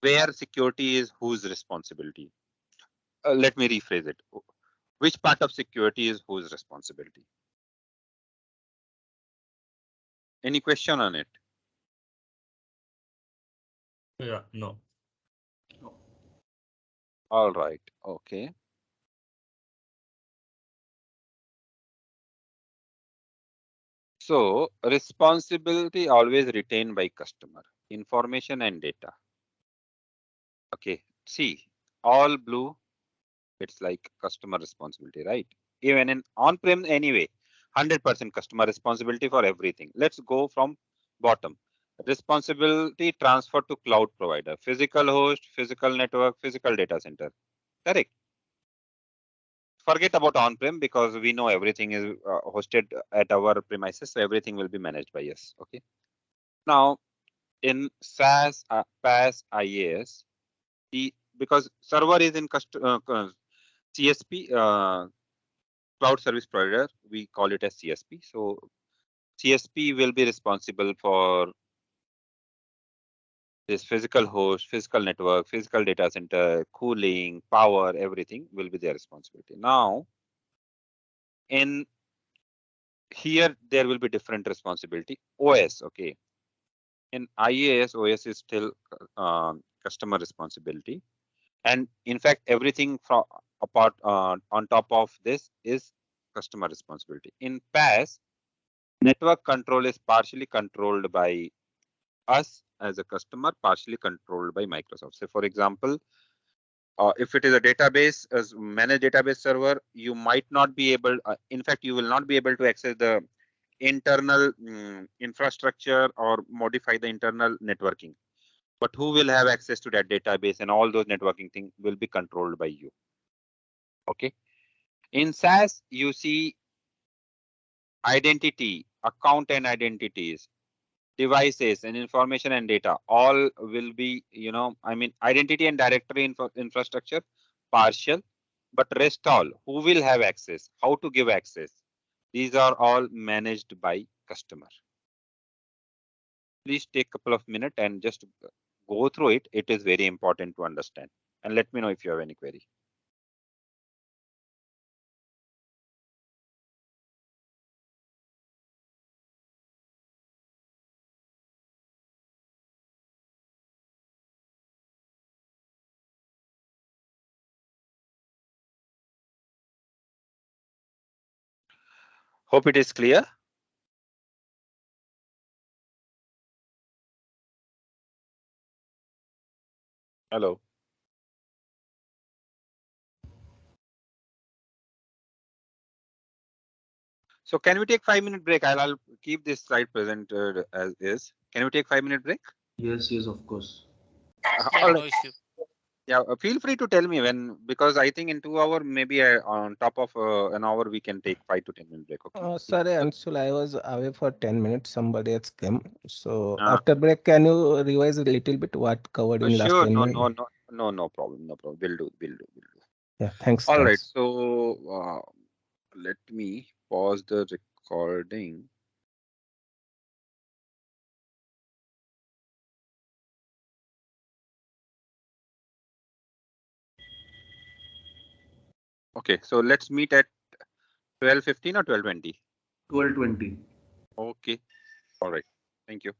where security is whose responsibility. Let me rephrase it. Which part of security is whose responsibility? Any question on it? Yeah, no. All right, okay. So responsibility always retained by customer, information and data. Okay, see, all blue, it's like customer responsibility, right? Even in on-prem anyway, 100% customer responsibility for everything. Let's go from bottom. Responsibility transfer to cloud provider, physical host, physical network, physical data center. Correct. Forget about on-prem because we know everything is hosted at our premises, so everything will be managed by us. Okay. Now in SaaS, PaaS, IaaS, because server is in CSP, cloud service provider, we call it as CSP. So CSP will be responsible for this physical host, physical network, physical data center, cooling, power, everything will be their responsibility. Now, in here, there will be different responsibility. OS, okay. In IaaS, OS is still customer responsibility. And in fact, everything from apart on top of this is customer responsibility. In PaaS, network control is partially controlled by us as a customer, partially controlled by Microsoft. So for example, if it is a database, as managed database server, you might not be able, in fact, you will not be able to access the internal infrastructure or modify the internal networking. But who will have access to that database and all those networking things will be controlled by you. Okay. In SaaS, you see identity, account and identities, devices and information and data all will be, I mean, identity and directory infrastructure partial, but rest all, who will have access, how to give access, these are all managed by customer. Please take a couple of minutes and just go through it. It is very important to understand, and let me know if you have any query. Hope it is clear. Hello. So can we take 5 minute break? I'll keep this slide presented as is. Can we take 5 minute break? Yes, yes, of course. Yeah, All no right. issue. Yeah, feel free to tell me when, because I think in 2 hour, maybe on top of an hour, we can take 5 to 10 minute break. Okay. Sorry, Anshul, I was away for 10 minutes. Somebody else came. So Uh, after break, can you revise a little bit what covered in last sure. 10 No, minutes? no, no, no, no problem. No problem. We'll do. We'll do. We'll do. Yeah, thanks, All right. thanks. So let me pause the recording. Okay. So let's meet at 12:15 or 12:20. 12:20. Okay. All right. Thank you.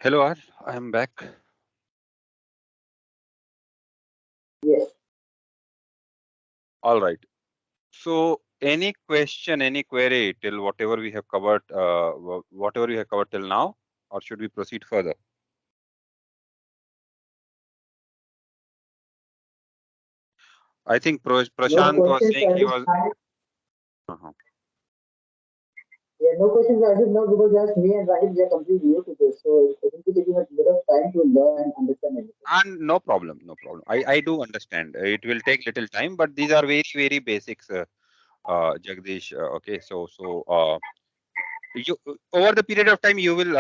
Hello, I am back. Yes. All right. So, any question, any query till whatever we have covered, whatever we have covered till now, or should we proceed further? I think No Prashant was questions saying as he of was. now. Uh-huh. Yeah, no questions as of now because just me and Rahim they are completely new to this, so it will be taking a bit of time to learn and understand everything. And no problem, no problem. I do understand. It will take little time, but these are very basics, Jagdish. Okay, so you over the period of time you will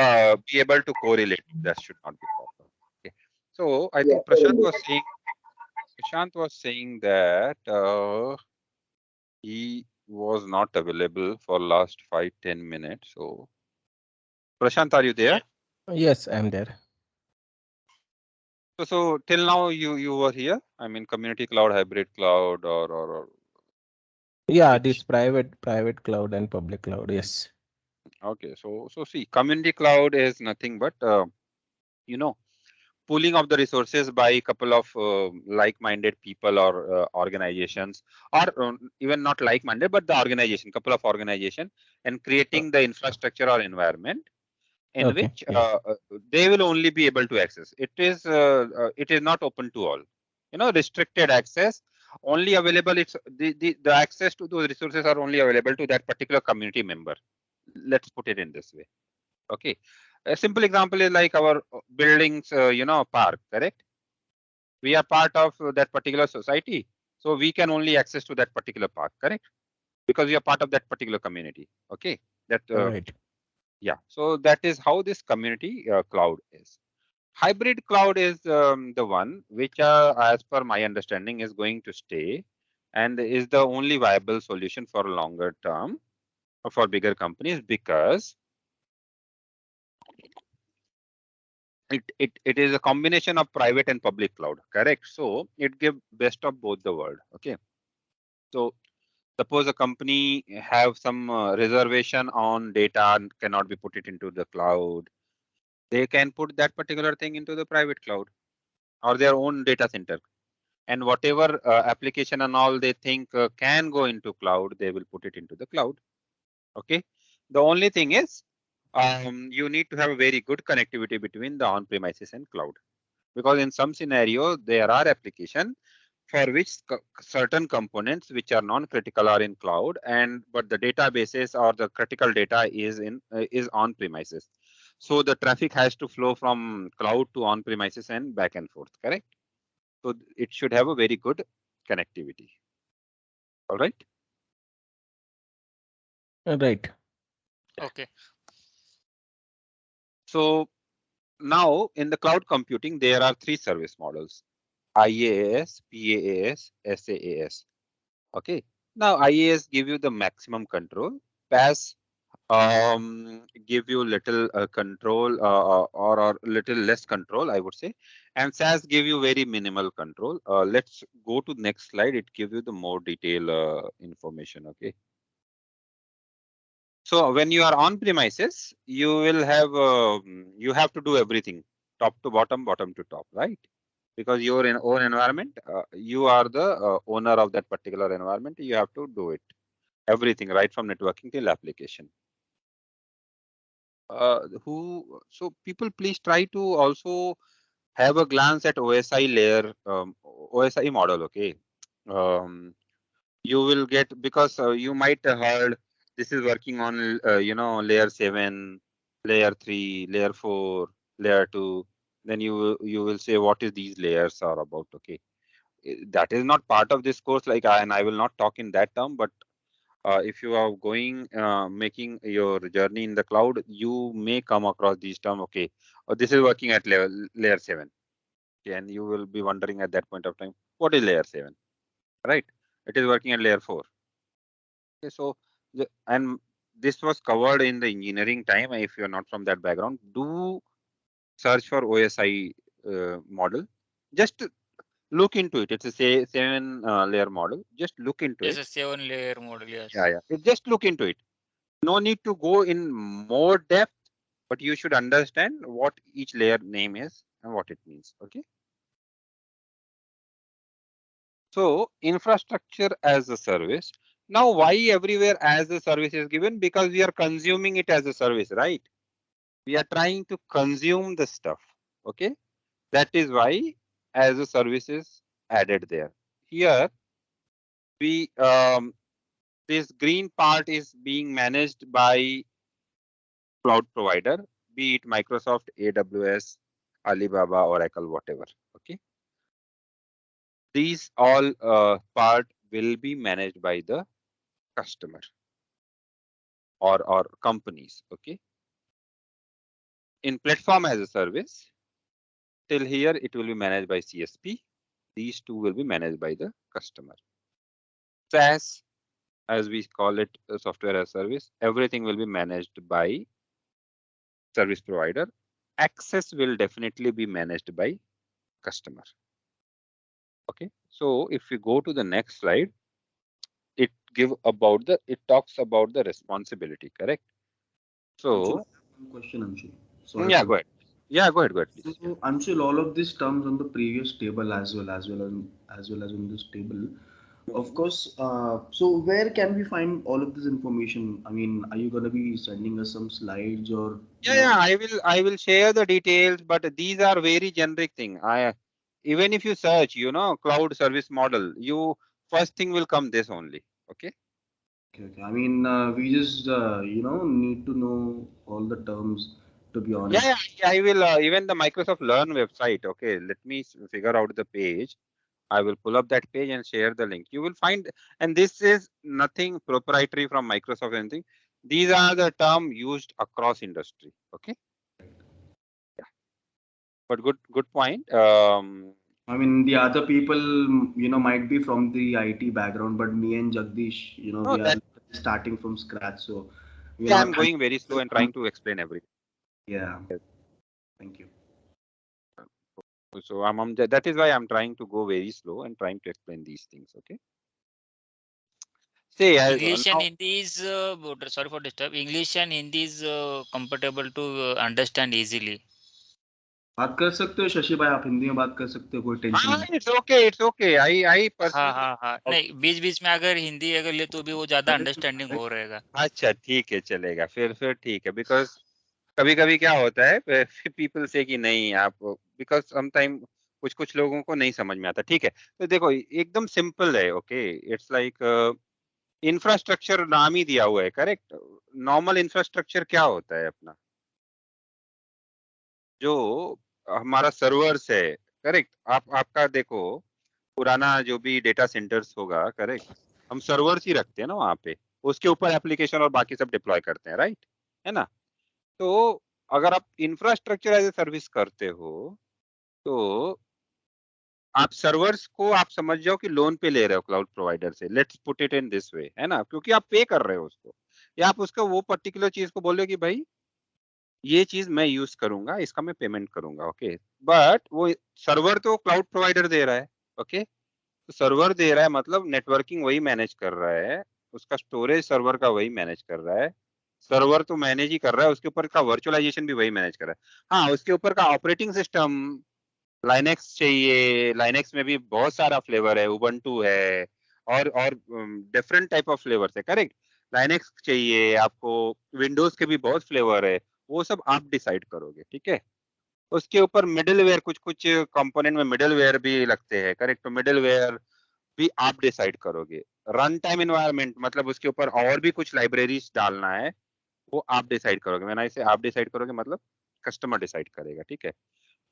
be able to correlate. That should not be problem. Okay. So I Yeah, think certainly. Prashant was saying that he was not available for last 5-10 minutes. So Prashant, are you there? Yeah. Yes, I'm there. So till now you were here. I mean, community cloud, hybrid cloud, or Yeah, which? this private cloud and public cloud. Yes. Okay. So see, community cloud is nothing but you know pooling of the resources by a couple of like-minded people or organizations, or even not like-minded, but the organization, couple of organization, and Uh, creating the infrastructure or environment in Okay. which Yeah. they will only be able to access. It is not open to all. Restricted access, only available. It's the access to those resources are only available to that particular community member. Let's put it in this way. Okay. A simple example is like our buildings, park, correct? We are part of that particular society. So we can only access to that particular park, correct? Because we are part of that particular community. Okay. That, Right. yeah. So that is how this community cloud is. Hybrid cloud is the one which, as per my understanding, is going to stay and is the only viable solution for longer term for bigger companies, because it is a combination of private and public cloud, correct? So it gives best of both the world. Okay. So suppose a company have some reservation on data and cannot be put it into the cloud, they can put that particular thing into the private cloud or their own data center, and whatever application and all they think can go into cloud, they will put it into the cloud. Okay. The only thing is you need to have a very good connectivity between the on premises and cloud, because in some scenarios there are application for which certain components which are non-critical are in cloud, and but the databases or the critical data is on premises. So the traffic has to flow from cloud to on premises and back and forth, correct? So it should have a very good connectivity. All right. Right. Okay. So now in the cloud computing there are three service models: IaaS, PaaS, SaaS. Okay. Now IaaS give you the maximum control. PaaS give you little control, or little less control, I would say, and SaaS give you very minimal control. Let's go to next slide. It gives you the more detailed information. Okay. So when you are on premises, you have to do everything, top to bottom, bottom to top, right? Because your own environment, you are the owner of that particular environment. You have to do it everything, right from networking till application. So people please try to also have a glance at OSI layer, OSI model. Okay. Um, you will get, because you might have heard this is working on layer 7, layer 3, layer 4, layer 2. Then you will say what is these layers are about. Okay. That is not part of this course, like and I will not talk in that term, but if you are going making your journey in the cloud, you may come across these terms. Okay, this is working at layer 7. Okay, and you will be wondering at that point of time, what is layer 7? Right? It is working at layer 4. Okay, so and this was covered in the engineering time. If you are not from that background, do search for OSI model. Just look into it. It's a say 7 layer model. Just look into Yes, it. a 7-layer model. Yeah, Yes. yeah. Just look into it. No need to go in more depth. but you should understand what each layer name is and what it means. Okay. So infrastructure as a service. Now, why everywhere as a service is given? Because we are consuming it as a service, right? We are trying to consume the stuff. Okay. That is why as a service is added there. Here, we this green part is being managed by cloud provider, be it Microsoft, AWS, Alibaba, Oracle, whatever. Okay. These all part will be managed by the customer or companies. Okay. In platform as a service, till here it will be managed by CSP. These two will be managed by the customer. SaaS, as we call it, software as a service, everything will be managed by service provider. Access will definitely be managed by customer. Okay, so if we go to the next slide, it talks about the responsibility, correct? So One question, Anshul. Sorry yeah, for go ahead. Yeah, go ahead, please. So, Anshul, all of these terms on the previous table as well as on this table. Of course. So, where can we find all of this information? I mean, are you going to be sending us some slides or Yeah, I will share the details, but these are very generic thing. Even if you search, cloud service model, you first thing will come this only. Okay. Okay. I mean, we just need to know all the terms. To be honest. Yeah, I will. Even the Microsoft Learn website. Okay, let me figure out the page. I will pull up that page and share the link. You will find, and this is nothing proprietary from Microsoft or anything. These are the term used across industry. Okay. Yeah. But good point. I mean, the other people, might be from the IT background, but me and Jagdish, No, we are that starting from scratch, so we're yeah, not. I'm going very slow and trying to explain everything. Yeah. Thank you. So that is why I'm trying to go very slow and trying to explain these things. Okay. Say English and now. Hindi is sorry for disturb. English and Hindi is compatible to understand easily. बात कर सकते हो शशि भाई, आप हिंदी में बात कर सकते हो, कोई टेंशन नहीं. It's okay. I हाँ personally. हाँ हाँ नहीं बीच बीच में अगर हिंदी अगर ले तो भी वो ज्यादा अंडरस्टैंडिंग हो रहेगा. अच्छा ठीक है, चलेगा फिर ठीक है. बिकॉज कभी कभी क्या होता है, पीपल से कि नहीं आप, बिकॉज समटाइम कुछ कुछ लोगों को नहीं समझ में आता. ठीक है, तो देखो एकदम सिंपल है. ओके, इट्स लाइक इंफ्रास्ट्रक्चर नाम ही दिया हुआ है, करेक्ट. नॉर्मल इंफ्रास्ट्रक्चर क्या होता है अपना, जो हमारा सर्वर्स है, करेक्ट. आपका देखो पुराना जो भी डेटा सेंटर्स होगा, करेक्ट, हम सर्वर्स ही रखते हैं ना वहां पे. उसके ऊपर एप्लीकेशन और बाकी सब डिप्लॉय करते हैं, राइट, है ना. तो अगर आप इंफ्रास्ट्रक्चर एज ए सर्विस करते हो, तो आप सर्वर्स को आप समझ जाओ कि लोन पे ले रहे हो क्लाउड प्रोवाइडर से. Let's put it in this way, है ना, क्योंकि आप पे कर रहे हो उसको, या आप उसको वो पर्टिकुलर चीज को बोल रहे हो कि भाई ये चीज मैं यूज करूंगा, इसका मैं पेमेंट करूंगा. ओके, बट वो सर्वर तो क्लाउड प्रोवाइडर दे रहा है. ओके, तो सर्वर दे रहा है मतलब नेटवर्किंग वही मैनेज कर रहा है, उसका स्टोरेज सर्वर का वही मैनेज कर रहा है. सर्वर तो मैनेज ही कर रहा है, उसके ऊपर का वर्चुअलाइजेशन भी वही मैनेज कर रहा है. हाँ, उसके ऊपर का ऑपरेटिंग सिस्टम लाइनेक्स चाहिए. लाइनेक्स में भी बहुत सारा फ्लेवर है, उबंटू है और डिफरेंट टाइप ऑफ फ्लेवर्स है, करेक्ट. लाइनेक्स चाहिए आपको, विंडोज के भी बहुत फ्लेवर है, वो सब आप डिसाइड करोगे. ठीक है, उसके ऊपर मिडिलवेयर, कुछ कुछ कंपोनेंट में मिडिलवेयर भी लगते हैं, करेक्ट. तो मिडिलवेयर भी आप डिसाइड करोगे. रन टाइम एनवायरनमेंट मतलब उसके ऊपर और भी कुछ लाइब्रेरीज डालना है, वो आप डिसाइड करोगे. मैंने इसे आप डिसाइड करोगे मतलब कस्टमर डिसाइड करेगा. ठीक है,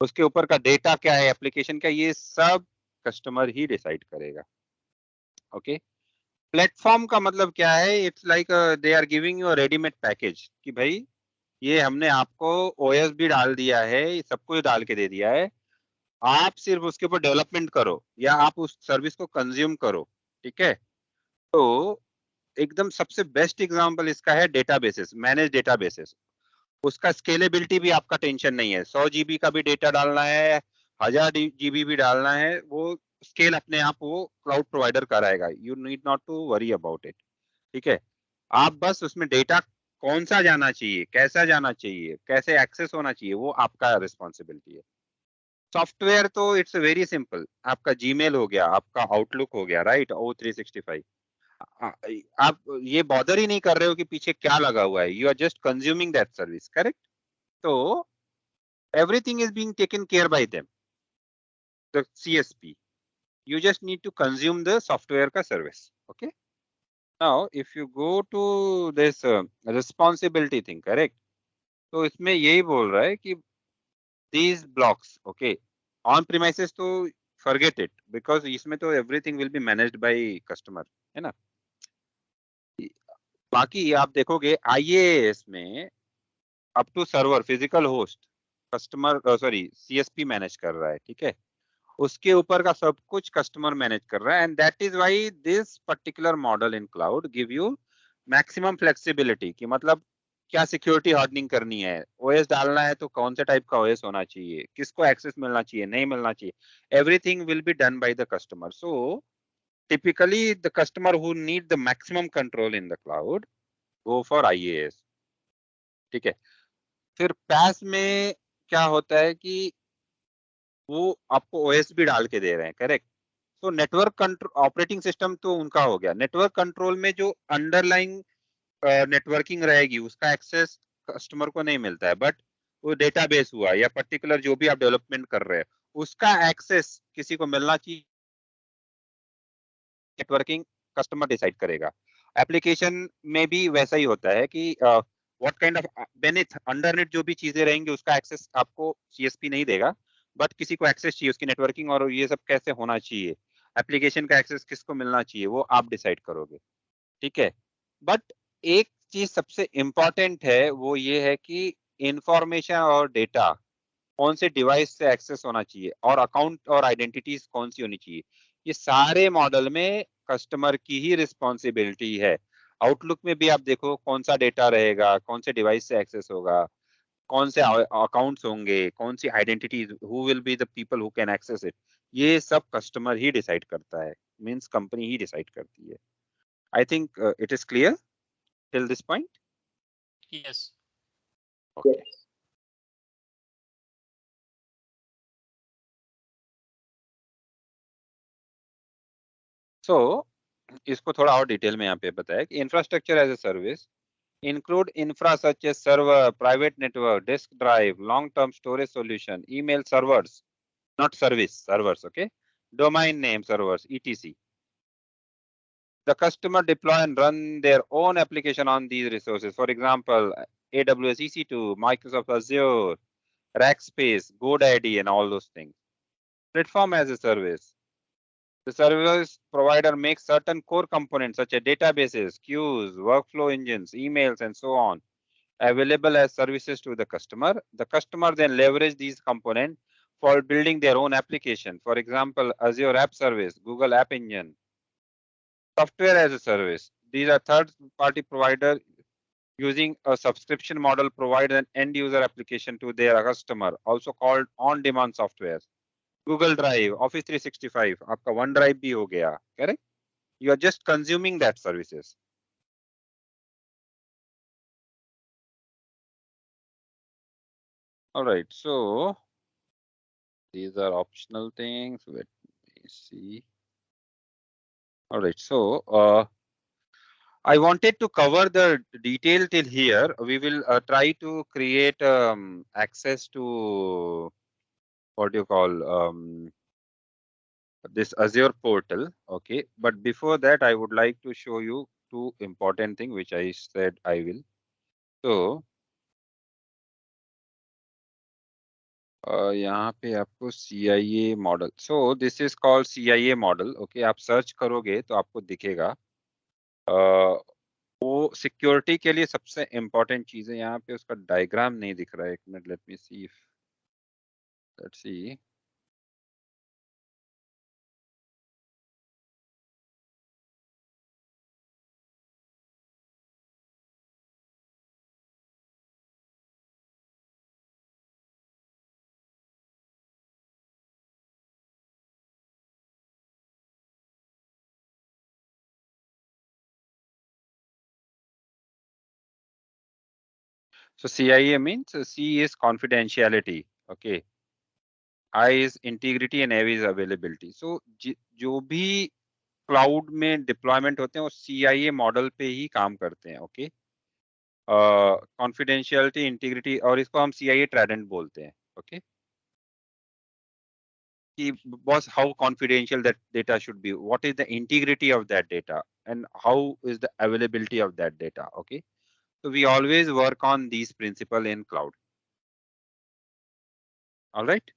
उसके ऊपर का डेटा क्या है, एप्लीकेशन क्या, ये सब कस्टमर ही डिसाइड करेगा. ओके, प्लेटफॉर्म का मतलब क्या है, it's like they are giving you readymade package कि भाई ये हमने आपको ओएस भी डाल दिया है, सब कुछ डाल के दे दिया है, आप सिर्फ उसके ऊपर डेवलपमेंट करो या आप उस सर्विस को कंज्यूम करो. ठीक है, तो एकदम सबसे बेस्ट एग्जांपल इसका है डेटाबेसेस, मैनेज डेटाबेसेस. उसका स्केलेबिलिटी भी आपका टेंशन नहीं है. 100 GB का भी डेटा डालना है, 1000 GB भी डालना है, वो स्केल अपने आप वो क्लाउड प्रोवाइडर कराएगा. You need not to worry about it. ठीक है, आप बस उसमें डेटा कौन सा जाना चाहिए, कैसा जाना चाहिए, कैसे एक्सेस होना चाहिए, वो आपका रिस्पॉन्सिबिलिटी है। सॉफ्टवेयर तो इट्स वेरी सिंपल, आपका जीमेल हो गया, आपका आउटलुक हो गया, राइट, O365। आप ये बॉदर ही नहीं कर रहे हो कि पीछे क्या लगा हुआ है, you are just consuming that service, correct. तो everything is being taken care by them, the CSP. You just need to consume the software ka service. Okay. Now, if you go to this responsibility thing, correct? तो इसमें यही बोल रहा है कि these blocks, okay, on premises तो forget it because इसमें तो everything will be managed by customer, है ना। बाकी आप देखोगे IaaS में up to server physical host customer sorry CSP manage कर रहा है, ठीक है। उसके ऊपर का सब कुछ कस्टमर मैनेज कर रहा है and that is why this particular model in cloud give you maximum flexibility कि मतलब क्या सिक्योरिटी हार्डनिंग करनी है, ओएस डालना है तो कौन से टाइप का ओएस होना चाहिए, किसको एक्सेस मिलना चाहिए, नहीं मिलना चाहिए, everything will be done by the customer. So typically the customer who need the maximum control in the cloud go for IaaS, ठीक है। फिर पैस में क्या होता है कि वो आपको ओएस भी डाल के दे रहे हैं, करेक्ट। तो नेटवर्क कंट्रोल ऑपरेटिंग सिस्टम तो उनका हो गया, नेटवर्क कंट्रोल में जो अंडरलाइंग नेटवर्किंग रहेगी उसका एक्सेस कस्टमर को नहीं मिलता है, बट वो डेटाबेस हुआ या पर्टिकुलर जो भी आप डेवलपमेंट कर रहे हैं उसका एक्सेस किसी को मिलना चाहिए, नेटवर्किंग कस्टमर डिसाइड करेगा। एप्लीकेशन में भी वैसा ही होता है कि व्हाट काइंड ऑफ बेनिथ अंडरनेट जो भी चीजें रहेंगी उसका एक्सेस आपको CSP नहीं देगा, बट किसी को एक्सेस चाहिए, उसकी नेटवर्किंग और ये सब कैसे होना चाहिए, एप्लीकेशन का एक्सेस किसको मिलना चाहिए वो आप डिसाइड करोगे, ठीक है। बट एक चीज सबसे इंपॉर्टेंट है वो ये है कि इंफॉर्मेशन और डेटा कौन से डिवाइस से एक्सेस होना चाहिए और अकाउंट और आइडेंटिटीज कौन सी होनी चाहिए, ये सारे मॉडल में कस्टमर की ही रिस्पॉन्सिबिलिटी है। आउटलुक में भी आप देखो कौन सा डेटा रहेगा, कौन से डिवाइस से एक्सेस होगा, कौन से अकाउंट्स होंगे, कौन सी identities, who will be the people who can access it, ये सब कस्टमर ही डिसाइड करता है, मींस कंपनी ही डिसाइड करती है। I think it is clear till this point. Yes. Okay, so इसको थोड़ा और डिटेल में यहाँ पे बताया कि infrastructure as a service include infra such as server, private network, disk drive, long-term storage solution, email servers, not service, servers, okay? Domain name servers, etc. The customer deploy and run their own application on these resources. For example, AWS EC2, Microsoft Azure, Rackspace, GoDaddy, and all those things. Platform as a service. The service provider makes certain core components such as databases, queues, workflow engines, emails, and so on available as services to the customer. The customer then leverage these components for building their own application. For example, Azure App Service, Google App Engine, software as a service. These are third-party provider using a subscription model provide an end user application to their customer, also called on-demand software. Google Drive, Office 365, आपका OneDrive भी हो गया, correct? You are just consuming that services. All right, so these are optional things. Let me see. All right, so I wanted to cover the detail till here. We will try to create access to what do you call this Azure portal. Okay, but before that, I would like to show you two important things which I said I will. So यहाँ पे आपको CIA model, so this is called CIA model. Okay, आप search करोगे तो आपको दिखेगा। वो security के लिए सबसे इम्पोर्टेंट चीज है, यहाँ पे उसका डायग्राम नहीं दिख रहा है, एक minute, let me see if let's see. So CIA means C is confidentiality, okay. I is integrity and A is availability. So जो भी क्लाउड में डिप्लॉयमेंट होते हैं वो CIA मॉडल पे ही काम करते हैं, ओके. कॉन्फिडेंशियलिटी, इंटीग्रिटी, और इसको हम CIA ट्राइडेंट बोलते हैं, ओके. कि boss, how confidential that data should be, what is the integrity of that data, and how is the availability of that data, okay. So we always work on these principles in cloud. All right.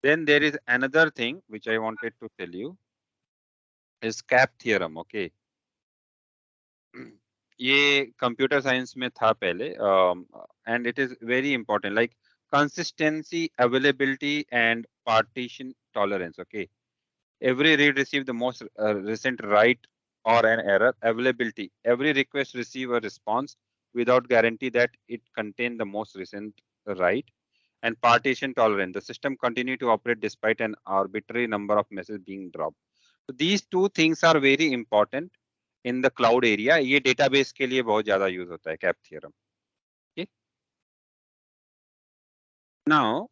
Then there is another thing which I wanted to tell you is cap theorem, okay. ये computer science में था पहले, and it is very important, like consistency, availability and partition tolerance, okay. Every read receive the most recent write or an error. Availability, every request receive a response without guarantee that it contain the most recent write. And partition tolerance, the system continue to operate despite an arbitrary number of messages being dropped. So these two things are very important in the cloud area. ये database के लिए बहुत ज़्यादा use होता है cap theorem. Okay. Now,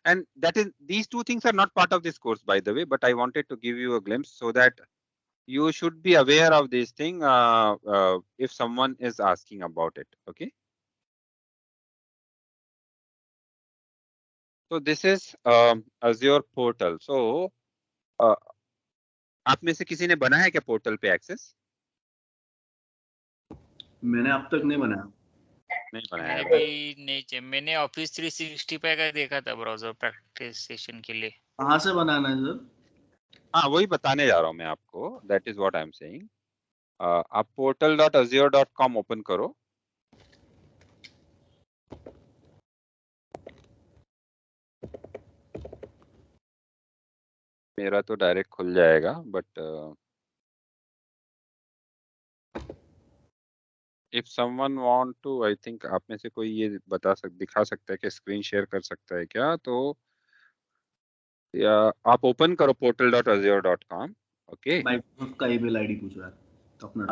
and that is, these two things are not part of this course, by the way, but I wanted to give you a glimpse so that you should be aware of this thing if someone is asking about it, okay. So this is Azure portal. So आप में से किसी ने बनाया है क्या portal पे access? मैंने अब तक नहीं बनाया. नहीं बनाया है. मैंने भी नहीं चाहिए. मैंने ऑफिस 365 का देखा था ब्राउजर प्रैक्टिस सेशन के लिए. कहाँ से बनाना है सर? हाँ, वही बताने जा रहा हूँ मैं आपको. That is what I am saying. आप portal.azure.com ओपन करो. मेरा तो डायरेक्ट खुल जाएगा, but if someone want to, I think आप में से कोई ये दिखा सकता है कि स्क्रीन शेयर कर सकता है क्या, तो या आप ओपन करो portal.azure.com, ओके. माइक्रोसॉफ्ट का ईमेल आईडी पूछ रहा है अपना.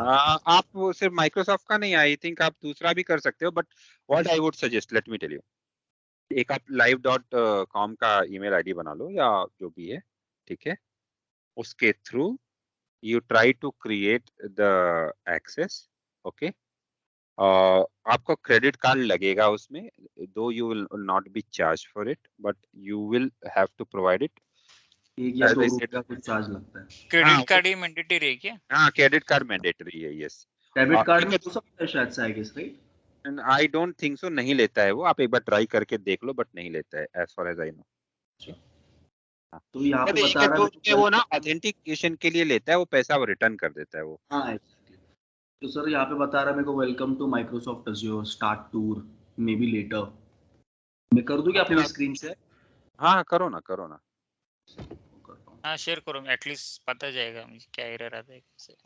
आप सिर्फ माइक्रोसॉफ्ट का नहीं, आई थिंक आप दूसरा भी कर सकते हो, but what I would suggest, let me tell you, एक आप live.com का ईमेल आईडी बना लो या जो भी है, ठीक है. उसके through you try to create the access, okay. आपको क्रेडिट कार्ड लगेगा उसमें, though you will not be charge for it, but you will have to provide it. एक या 2 रुपए का कुछ चार्ज लगता है. क्रेडिट कार्ड ही मैंडेटरी है क्या? हाँ, क्रेडिट कार्ड मैंडेटरी है, यस. डेबिट कार्ड में हो सकता है शायद से, I guess, right? I don't think so, नहीं लेता है वो. आप एक बार ट्राई करके देख लो, बट नहीं लेता है as far as I know. तो यहाँ पे बता रहा है वो ना ऑथेंटिकेशन के लिए लेता है, वो पैसा वो रिटर्न कर देता है वो. हाँ एग्जैक्टली. तो सर यहाँ पे बता रहा है मेरे को, welcome to Microsoft Azure start tour, may be later. मैं कर दूं क्या अपनी स्क्रीन शेयर? हाँ, करो ना, करो ना. हाँ, शेयर करो, एटलीस्ट पता जाएगा मुझे क्या एरर आता है कैसे.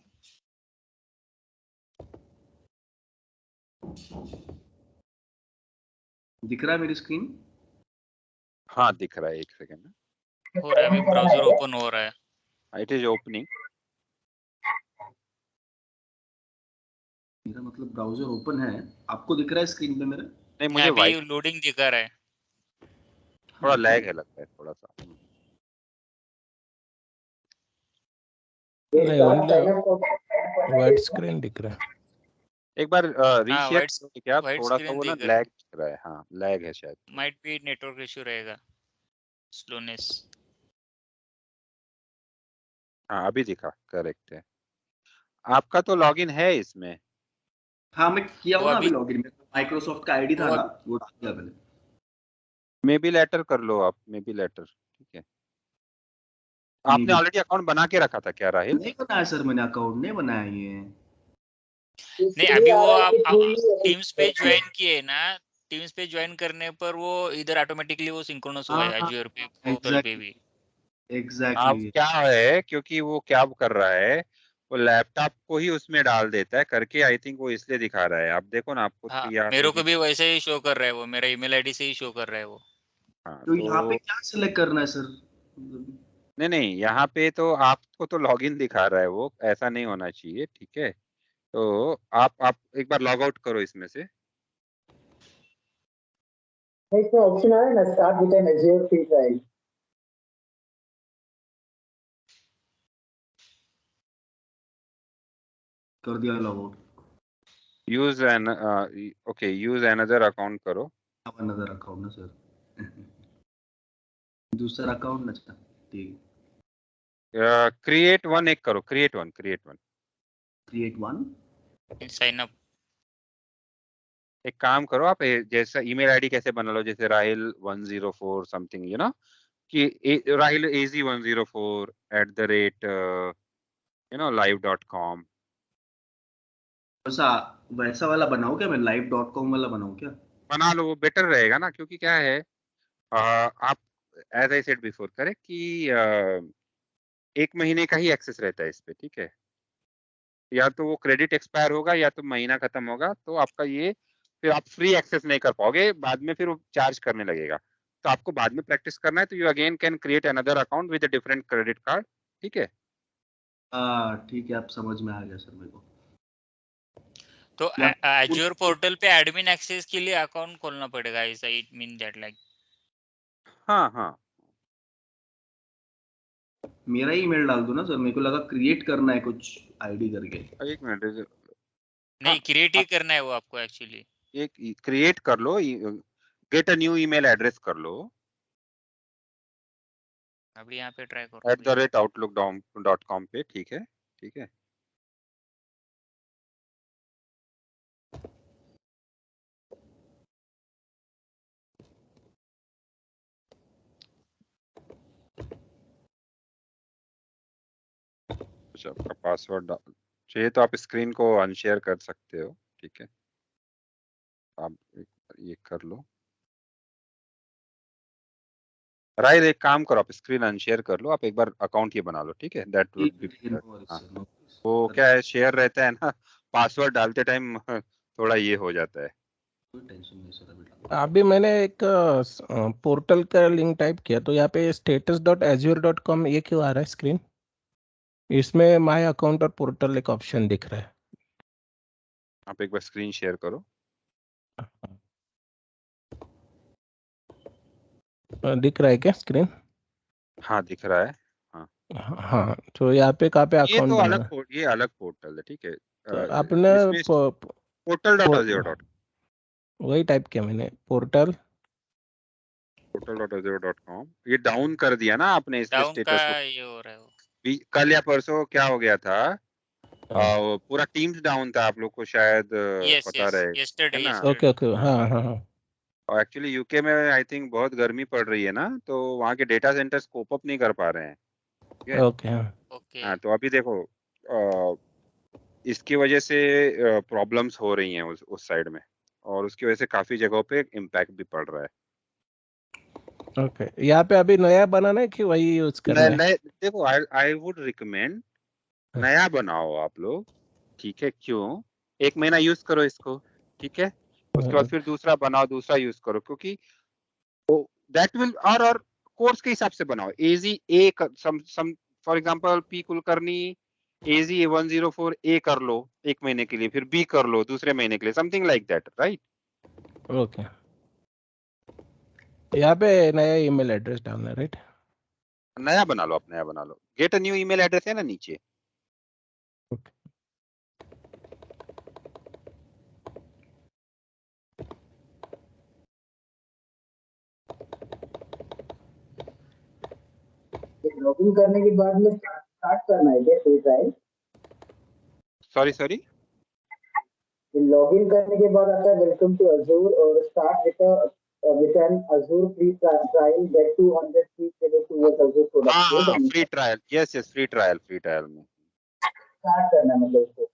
दिख रहा है मेरी स्क्रीन? हाँ, दिख रहा है. एक सेकंड. हो रहा है, अभी ब्राउजर ओपन हो रहा है. It is opening. मेरा मतलब ब्राउजर ओपन है. आपको दिख रहा है स्क्रीन पे मेरे? नहीं, मुझे अभी लोडिंग दिखा रहा है. थोड़ा लैग है लगता है, थोड़ा सा. वाइट स्क्रीन दिख रहा है. एक बार रीशेयर करो क्या, white थोड़ा सा screen वो ना दिख रहा है. लैग दिख रहा है. हाँ, लैग है शायद. माइट बी नेटवर्क इशू रहेगा, स्लोनेस. हाँ, अभी दिखा, करेक्ट है. आपका तो लॉगिन है इसमें. हाँ, मैं किया हूँ ना अभी लॉगिन में. माइक्रोसॉफ्ट का आईडी था ना, वो डाल दिया मैंने. मे बी लेटर कर लो आप, मे बी लेटर. ठीक है. आपने ऑलरेडी अकाउंट बना के रखा था क्या राहिल? नहीं बनाया सर, मैंने अकाउंट नहीं बनाया ये. नहीं, अभी वो आप टीम्स पे ज्वाइन किए ना, टीम्स पे ज्वाइन करने पर वो इधर ऑटोमेटिकली वो सिंक्रोनस हुआ है अज्योर पे, पोर्टल पे भी. एग्जैक्टली. क्या है, क्योंकि वो क्या कर रहा है, वो लैपटॉप को ही उसमें डाल देता है करके, आई थिंक वो इसलिए दिखा रहा है. आप देखो ना, आपको हाँ, मेरे को भी वैसे ही शो कर रहा है वो, मेरा ईमेल आईडी से ही शो कर रहा है वो. हाँ, तो यहाँ पे क्या सिलेक्ट करना है सर? नहीं, यहाँ पे तो आपको तो लॉगिन दिखा रहा है वो, ऐसा नहीं होना चाहिए. ठीक है. तो आप एक बार लॉग आउट करो इसमें से। इसमें ऑप्शन आ रहा है ना, start with an Azure free trial. कर दिया log out. Use an okay, use another account करो। अनदर अकाउंट ना सर, दूसरा अकाउंट ना अच्छा, ठीक। क्रिएट वन एक करो, create one create one, sign up. एक काम करो आप, जैसा ईमेल आईडी कैसे बना लो, जैसे राहिल 104 समथिंग, यू नो, कि राहिल AZ 104 @live.com। वैसा वैसा वाला बनाऊं क्या मैं, live.com वाला बनाऊं क्या? बना लो, वो बेटर रहेगा ना, क्योंकि क्या है, आप as I said before correct कि 1 महीने का ही एक्सेस रहता है इस पे, ठीक है। या तो वो क्रेडिट एक्सपायर होगा या तो महीना खत्म होगा, तो आपका ये फिर आप फ्री एक्सेस नहीं कर पाओगे, बाद में फिर वो चार्ज करने लगेगा। तो आपको बाद में प्रैक्टिस करना है, तो you again can create another account with different credit card, ठीक है। ठीक है, आप समझ में आ गया सर मेरे को। तो Azure पोर्टल पे एडमिन एक्सेस के लिए अकाउंट खोलना पड़ेगा, ऐसा इट मीन दैट लाइक? हाँ हाँ, मेरा ईमेल डाल दो ना सर, मेरे को लगा क्रिएट करना है कुछ आईडी करके। एक मिनट। नहीं, क्रिएट ही करना है वो आपको एक्चुअली। एक क्रिएट कर लो, get a new email address कर लो अभी यहाँ पे ट्राई करो। @outlook.com पे, ठीक है, ठीक है। अच्छा, आपका पासवर्ड चाहिए तो आप स्क्रीन को अनशेयर कर सकते हो, ठीक है। आप ये कर लो। राइट, एक काम करो, आप स्क्रीन अनशेयर कर लो, आप एक बार अकाउंट ये बना लो, ठीक है, दैट वुड बी बेटर। हाँ, वो क्या है, शेयर रहता है ना, पासवर्ड डालते टाइम थोड़ा ये हो जाता है। कोई टेंशन नहीं सर, अभी अभी मैंने एक पोर्टल का लिंक टाइप किया, तो यहाँ पे status.azure.com ये क्यों आ रहा है स्क्रीन? इसमें माय अकाउंट और पोर्टल एक ऑप्शन दिख रहा है। आप एक बार स्क्रीन शेयर करो। दिख रहा है क्या स्क्रीन? हाँ, दिख रहा है। हाँ, हाँ, तो यहाँ पे कहाँ पे ये अकाउंट तो बनाना? ये अलग पोर्टल है, ठीक है। तो आपने इसमें portal.azure. वही टाइप किया मैंने, पोर्टल portal.azure.com। ये डाउन कर दिया ना आपने इसके डाउन का स्टेटस को। ये हो रहा है वो। कल या परसों क्या हो गया था, पूरा टीम्स डाउन था, आप लोग को शायद यस पता यस, रहे, है यस्टरडे ना। ओके ओके, हाँ हाँ हाँ। और एक्चुअली यूके में आई थिंक बहुत गर्मी पड़ रही है ना, तो वहाँ के डेटा सेंटर कोप अप नहीं कर पा रहे हैं, ठीक है। ओके हाँ। ओके। हाँ, तो अभी देखो, इसकी वजह से प्रॉब्लम्स हो रही हैं उस साइड में, और उसकी वजह से काफी जगहों पे इम्पैक्ट भी पड़ रहा है। ओके, यहाँ पे अभी नया बनाना है कि वही यूज करना है? नए देखो, आई वुड रिकमेंड नया बनाओ आप लोग, ठीक है। क्यों, 1 महीना यूज करो इसको, ठीक है, उसके बाद फिर दूसरा बनाओ, दूसरा यूज करो, क्योंकि दैट विल, और कोर्स के हिसाब से बनाओ। एजी ए सम फॉर एग्जांपल पी कुलकर्णी एजी 104 ए कर लो 1 महीने के लिए, फिर बी कर लो दूसरे महीने के लिए, something like that, right. Okay, यहाँ पे नया ईमेल एड्रेस डालना है, राइट? नया बना लो, आप नया बना लो, get a new email address है ना नीचे। लॉगिन करने के बाद में स्टार्ट करना है क्या फ्री ट्रायल? सॉरी, लॉगिन करने के बाद आता है वेलकम टू अजूर और start with an Azure free trial, get 200 free credit towards Azure हाँ product, हाँ, ये free trial, yes yes, free trial में। स्टार्ट करना है मतलब उसको।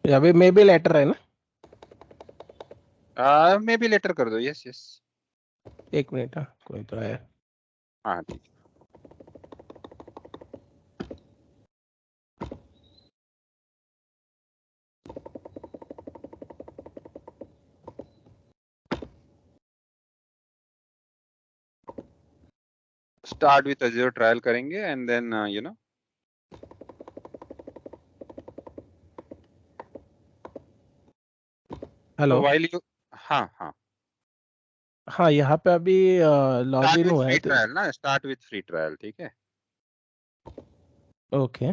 अभी मे भी लेटर है ना? मे बी लेटर कर दो, यस यस। एक मिनट, हाँ कोई तो आया। हाँ ठीक है। स्टार्ट विथ Azure ट्रायल करेंगे and then you know hello, while you, हाँ हाँ, हाँ यहाँ पे अभी लॉग स्टार्ट इन विथ हुआ फ्री है तो ट्रायल ना, स्टार्ट विथ फ्री ट्रायल, ठीक है। ओके।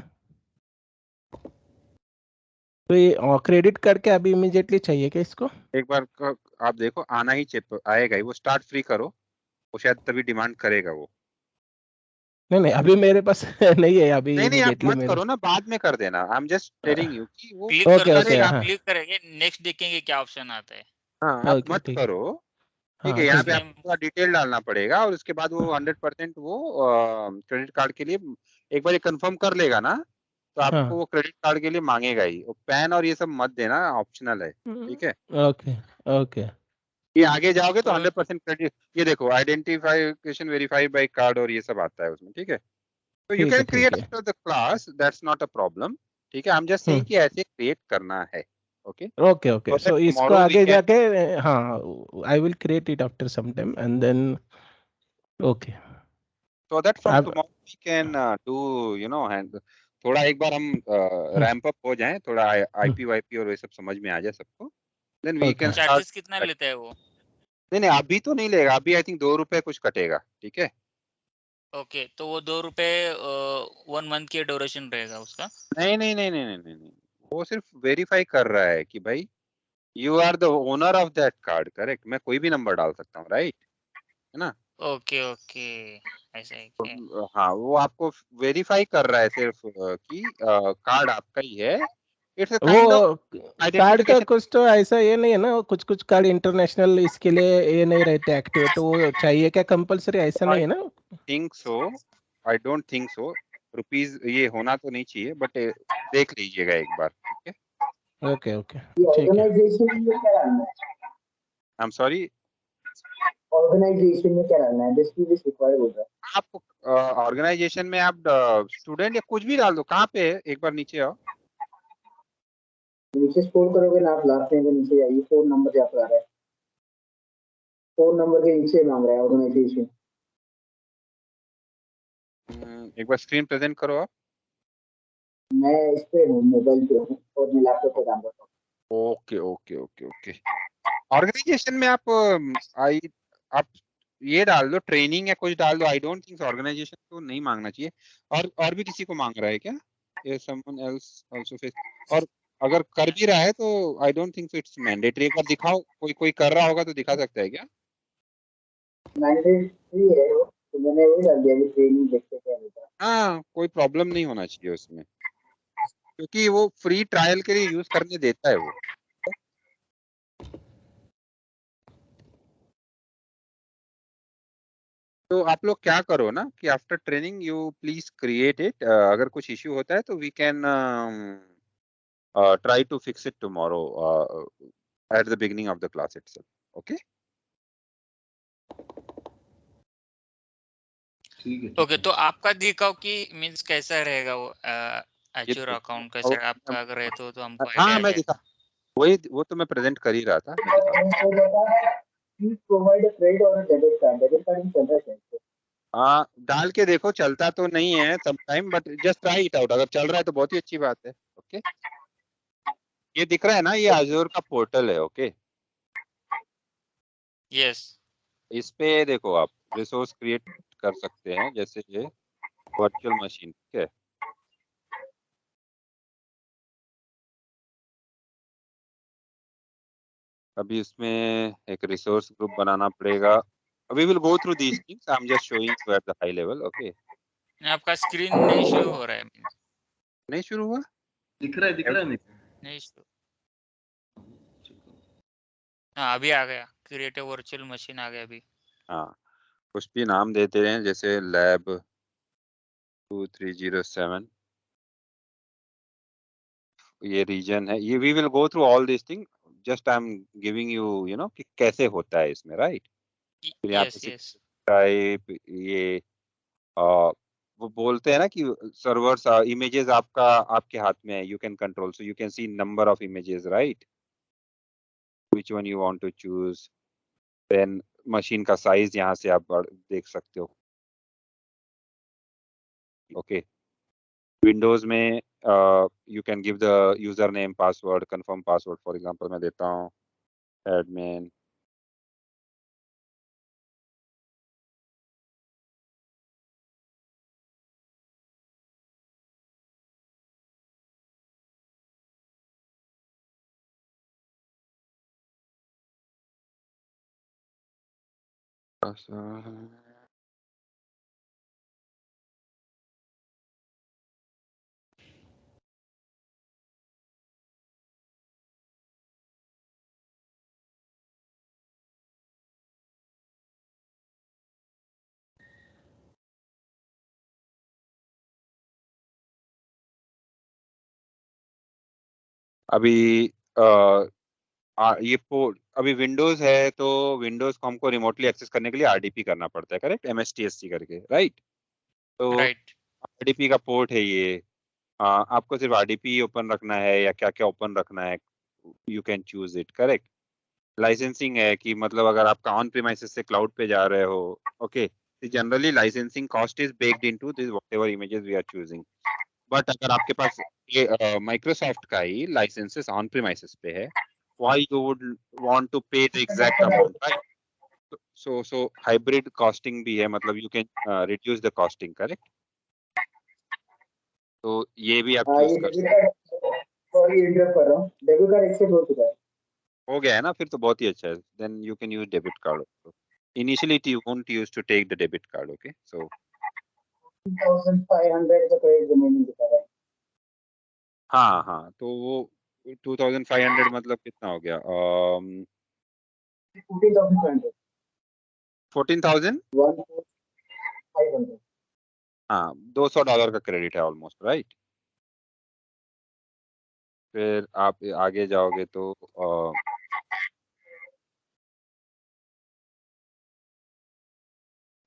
तो ये क्रेडिट कार्ड के अभी इमीडिएटली चाहिए क्या इसको? एक बार आप देखो आना ही आएगा ही, वो स्टार्ट फ्री करो, वो शायद तभी डिमांड करेगा वो। नहीं नहीं, अभी मेरे पास नहीं है अभी नहीं नहीं, आप इमीडिएटली मत मेरे। करो ना, बाद में कर देना। I am just telling you कि वो क्लिक कर ओके दो ओके, सर, करेगा। हाँ क्लिक करेंगे, नेक्स्ट देखेंगे क्या ऑप्शन आता है। हाँ, आप ओके मत ठीक, करो, ठीक हाँ है। यहाँ ठीक पे है। आपको पूरा डिटेल डालना पड़ेगा और उसके बाद वो 100% वो क्रेडिट कार्ड के लिए एक बार ये कंफर्म कर लेगा ना, तो आपको हाँ वो क्रेडिट कार्ड के लिए मांगेगा ही। वो पैन और ये सब मत देना, ऑप्शनल है, ठीक है। Okay okay. ये आगे जाओगे तो तो 100% क्रेडिट, ये देखो आइडेंटिफिकेशन वेरीफाइड बाय कार्ड और ये सब आता है उसमें, ठीक है। तो यू कैन ठीक क्रिएट है। After the class, that's not a problem, ठीक है। आई एम जस्ट सेइंग कि ऐसे क्रिएट करना है, okay, okay okay, so that so इसको टुमारो वी आगे कैन, जाके, हाँ, I will create it after some time and then okay. so that from अब tomorrow we can do you know, and थोड़ा एक बार हम रैंप अप हो जाएं, थोड़ा आईपी वाईपी और ये सब समझ में आ जाए सबको, then we okay can start. Charges कितना लेता है वो? नहीं नहीं, अभी तो नहीं लेगा, अभी आई थिंक 2 रुपए कुछ कटेगा, ठीक है। ओके, तो वो 2 रुपए 1 मंथ की ड्यूरेशन रहेगा उसका? नहीं नहीं नहीं नहीं नहीं नहीं नहीं, वो सिर्फ वेरीफाई कर रहा है कि भाई you are the owner of that card, correct. मैं कोई भी नंबर डाल सकता हूँ, राइट, है ना। ओके ओके, ऐसा है क्या? हाँ, वो आपको वेरीफाई कर रहा है सिर्फ कि कार्ड आपका ही है। इट्स अ काइंड ऑफ वो कार्ड का आइडेंटिफिकेशन। कुछ तो ऐसा ये नहीं है ना, कुछ कुछ कार्ड इंटरनेशनल इसके लिए ये नहीं रहते एक्टिव, तो वो चाहिए क्या कंपलसरी, ऐसा नहीं आई है ना? Think so, I don't think so, rupees ये होना तो नहीं चाहिए, बट देख लीजिएगा एक बार, ठीक है। ओके ओके ये ठीक है। ऑर्गेनाइजेशन में क्या डालना है? आई एम सॉरी, ऑर्गेनाइजेशन में क्या डालना है? दिस इज रिक्वायर्ड होगा। आप ऑर्गेनाइजेशन में आप स्टूडेंट या कुछ भी डाल दो। कहाँ पे है? एक बार नीचे आओ। नीचे स्क्रॉल करोगे ना आप, लास्ट में नीचे जाइए, फोन नंबर जहाँ पर आ रहा है, फोन नंबर के नीचे मांग रहा है ऑर्गेनाइजेशन। एक बार स्क्रीन प्रेजेंट करो आप। मैं इस पे हूँ, मोबाइल पे हूँ और मैं लैपटॉप पे काम करता हूँ। Okay okay okay okay. Organization में आप आई आप ये डाल दो, ट्रेनिंग या कुछ डाल दो। आई डोंट थिंक ऑर्गेनाइजेशन को नहीं मांगना चाहिए। और भी किसी को मांग रहा है क्या? ये समवन एल्स आल्सो फेस, और अगर कर भी रहा है तो आई डोंट थिंक इट्स मैंडेटरी। एक बार दिखाओ, कोई कोई कर रहा होगा तो दिखा सकता है क्या? मैंडेटरी है वो, तो मैंने वही डाल दिया कि ट्रेनिंग देखते क्या होता है। हाँ, कोई प्रॉब्लम नहीं होना चाहिए उसमें, क्योंकि वो फ्री ट्रायल के लिए यूज करने देता है वो। तो आप लोग क्या करो ना कि after training you please create it. अगर कुछ इश्यू होता है तो we can try to fix it tomorrow at the beginning of the class itself. Okay. ठीक है ओके, तो आपका दिखाओ कि मींस कैसा रहेगा वो ये एज्योर देखो, अकाउंट कैसा रहेगा? आपका अगर है तो हमको हाँ आइडिया आ मैं जाएगा। दिखा, वही वो तो मैं प्रेजेंट कर ही रहा था, मैं दिखा। प्लीज प्रोवाइड अ क्रेडिट और डेबिट कार्ड। डेबिट कार्ड ही चल रहा है शायद। हाँ, डाल के देखो, चलता तो नहीं है some time, but just try it out. अगर चल रहा है तो बहुत ही अच्छी बात है। ओके, ये दिख रहा है ना, ये Azure का पोर्टल है। Okay, yes. इस पे देखो आप रिसोर्स क्रिएट कर सकते हैं, जैसे ये वर्चुअल मशीन, ठीक है। अभी इसमें एक रिसोर्स ग्रुप बनाना पड़ेगा। We will go through these things. I'm just showing you at the high level. Okay. आपका स्क्रीन नहीं शो हो रहा है मींस, नहीं शुरू हुआ? दिख रहा है नहीं? नहीं शो। हाँ, अभी आ गया, क्रिएट वर्चुअल मशीन आ गया अभी। हाँ, कुछ भी नाम देते रहे, जैसे लैब 2307, ये रीजन है। ये we will go through all this thing, just I am giving you you know कि कैसे होता है इसमें, राइट। फिर यहाँ यस पे यस टाइप ये वो बोलते हैं ना कि सर्वर्स इमेजेस आपका आपके हाथ में है, you can control, so you can see number of images, right, which one you want to choose, then machine का साइज यहाँ से आप देख सकते हो। ओके, विंडोज में you can give the user name, password, confirm password, for example मैं देता हूँ एडमिन, अभी ये पोर्ट अभी विंडोज है, तो विंडोज को हमको रिमोटली एक्सेस करने के लिए आरडीपी करना पड़ता है, करेक्ट, एमएसटीएससी करके, राइट। तो राइट। आरडीपी का पोर्ट है ये, आपको सिर्फ आरडीपी ओपन रखना है या क्या क्या ओपन रखना है, you can choose it, correct. Licensing है कि मतलब अगर आपका ऑन प्रीमाइसेस से क्लाउड पे जा रहे हो, okay, generally licensing cost is baked into this whatever images we are choosing. But अगर आपके पास ये माइक्रोसॉफ्ट का ही लाइसेंसेस ऑन प्रीमाइसेस पे है, why you would want to pay the exact amount, right? So hybrid costing भी है, मतलब you can reduce the costing, correct? तो ये भी आप चूज ये कर डेबिट सकते कार्ड, सॉरी इंटरप्ट कर रहा हूँ, डेबिट कार्ड एक्सेस हो चुका है। हो गया है ना, फिर तो बहुत ही अच्छा है, then you can use debit card also. Initially you won't use to take the debit card, okay? So 2500 का क्रेडिट रिमेनिंग दिखा रहा है। हाँ हाँ, तो वो 2500 मतलब कितना हो गया, 14500, 14,000, 14500। हाँ, $200 का क्रेडिट है ऑलमोस्ट, राइट। फिर आप आगे जाओगे तो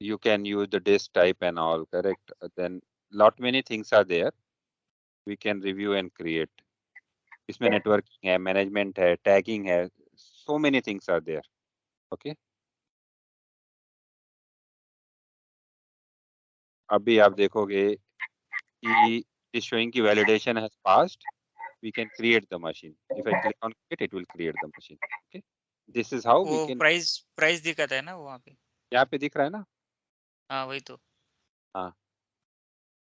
you can use the disk type and all, correct, then lot many things are there, we can review and create. इसमें नेटवर्किंग है, मैनेजमेंट है, टैगिंग है, so many things are there, okay. अभी आप देखोगे कि is showing की validation has passed, we can create the machine, if I click on it, it will create the machine, okay. This is how वो we can, price price दिखाता है ना वहाँ पे? यहाँ पे दिख रहा है ना, हाँ वही तो। हाँ,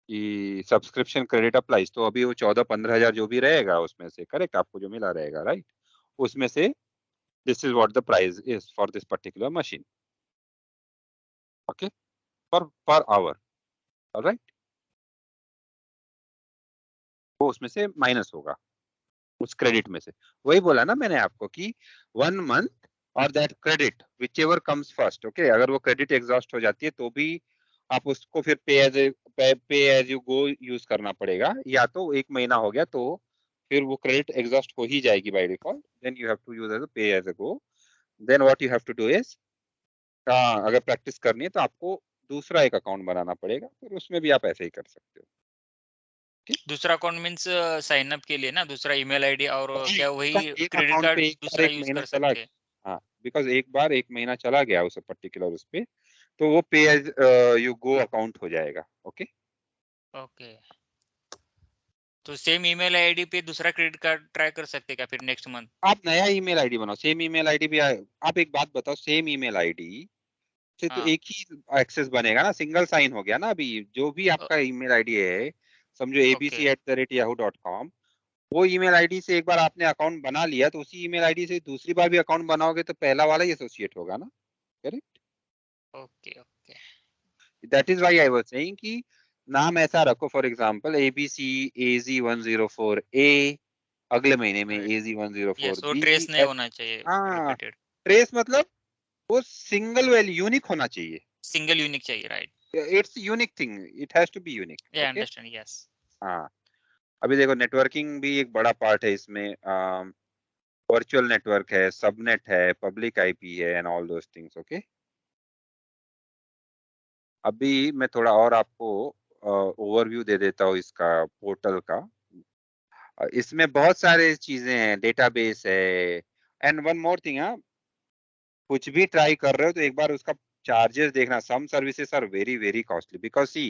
कि सब्सक्रिप्शन क्रेडिट अप्लाइज, तो अभी वो 14-15 हजार जो भी रहेगा उसमें से, करेक्ट, आपको जो मिला रहेगा, राइट, उसमें से this is what the price is for this particular machine, okay, per hour, all right, वो उसमें से माइनस होगा उस क्रेडिट में से। वही बोला ना मैंने आपको कि 1 month और that credit which ever comes first, okay, अगर वो क्रेडिट एग्जॉस्ट हो जाती है तो भी आप उसको फिर पे एज यू गो यूज करना पड़ेगा, या तो 1 महीना हो गया तो फिर वो क्रेडिट एग्जॉस्ट हो ही जाएगी by default, then you have to use as a pay as a go, then what you have to do is, अगर प्रैक्टिस करनी है तो आपको दूसरा एक अकाउंट बनाना पड़ेगा, फिर उसमें भी आप ऐसे ही कर सकते हो। दूसरा अकाउंट मीन्स साइन अप के लिए ना, दूसरा ईमेल आईडी, और क्या वही एक क्रेडिट अकाउंट कार्ड पे एक बार दूसरा एक यूज महीना कर चला, सकते हैं? हाँ, बिकॉज एक बार 1 महीना चला गया उस पर्टिकुलर उस पे, तो वो पे एज यू गो अकाउंट हो जाएगा, ओके। ओके, तो सेम ईमेल आईडी पे दूसरा क्रेडिट कार्ड ट्राई कर सकते हैं क्या फिर नेक्स्ट मंथ? आप नया ईमेल आईडी बनाओ, सेम ईमेल आईडी भी आप एक बात बताओ, सेम ईमेल आईडी से तो हाँ। एक ही एक्सेस बनेगा ना, सिंगल साइन हो गया ना, अभी जो भी आपका ईमेल आईडी है, समझो ओके abc@yahoo.com, वो ईमेल आईडी से एक बार आपने अकाउंट बना लिया, तो उसी ईमेल आईडी से दूसरी बार भी अकाउंट बनाओगे तो पहला वाला ही एसोसिएट होगा ना, correct. Okay okay. That is why I was saying कि नाम ऐसा रखो, फॉर एग्जांपल ABC AZ104A, अगले महीने में राइट। यस, वो AZ104B, ट्रेस नहीं होना चाहिए हाँ, रिपीटेड, ट्रेस मतलब वो सिंगल वैल्यू यूनिक होना चाहिए, सिंगल यूनिक चाहिए, right? It's unique thing, it has to be unique, या ओके। Understand, yes. हाँ, अभी देखो नेटवर्किंग भी एक बड़ा पार्ट है इसमें, वर्चुअल नेटवर्क है, सबनेट है, पब्लिक आईपी है, and all those things, okay. अभी मैं थोड़ा और आपको ओवरव्यू दे देता हूँ इसका पोर्टल का। इसमें बहुत सारे चीजें हैं, डेटाबेस है। एंड वन मोर थिंग, हाँ, कुछ भी ट्राई कर रहे हो तो एक बार उसका चार्जेस देखना। Some services are very very costly because see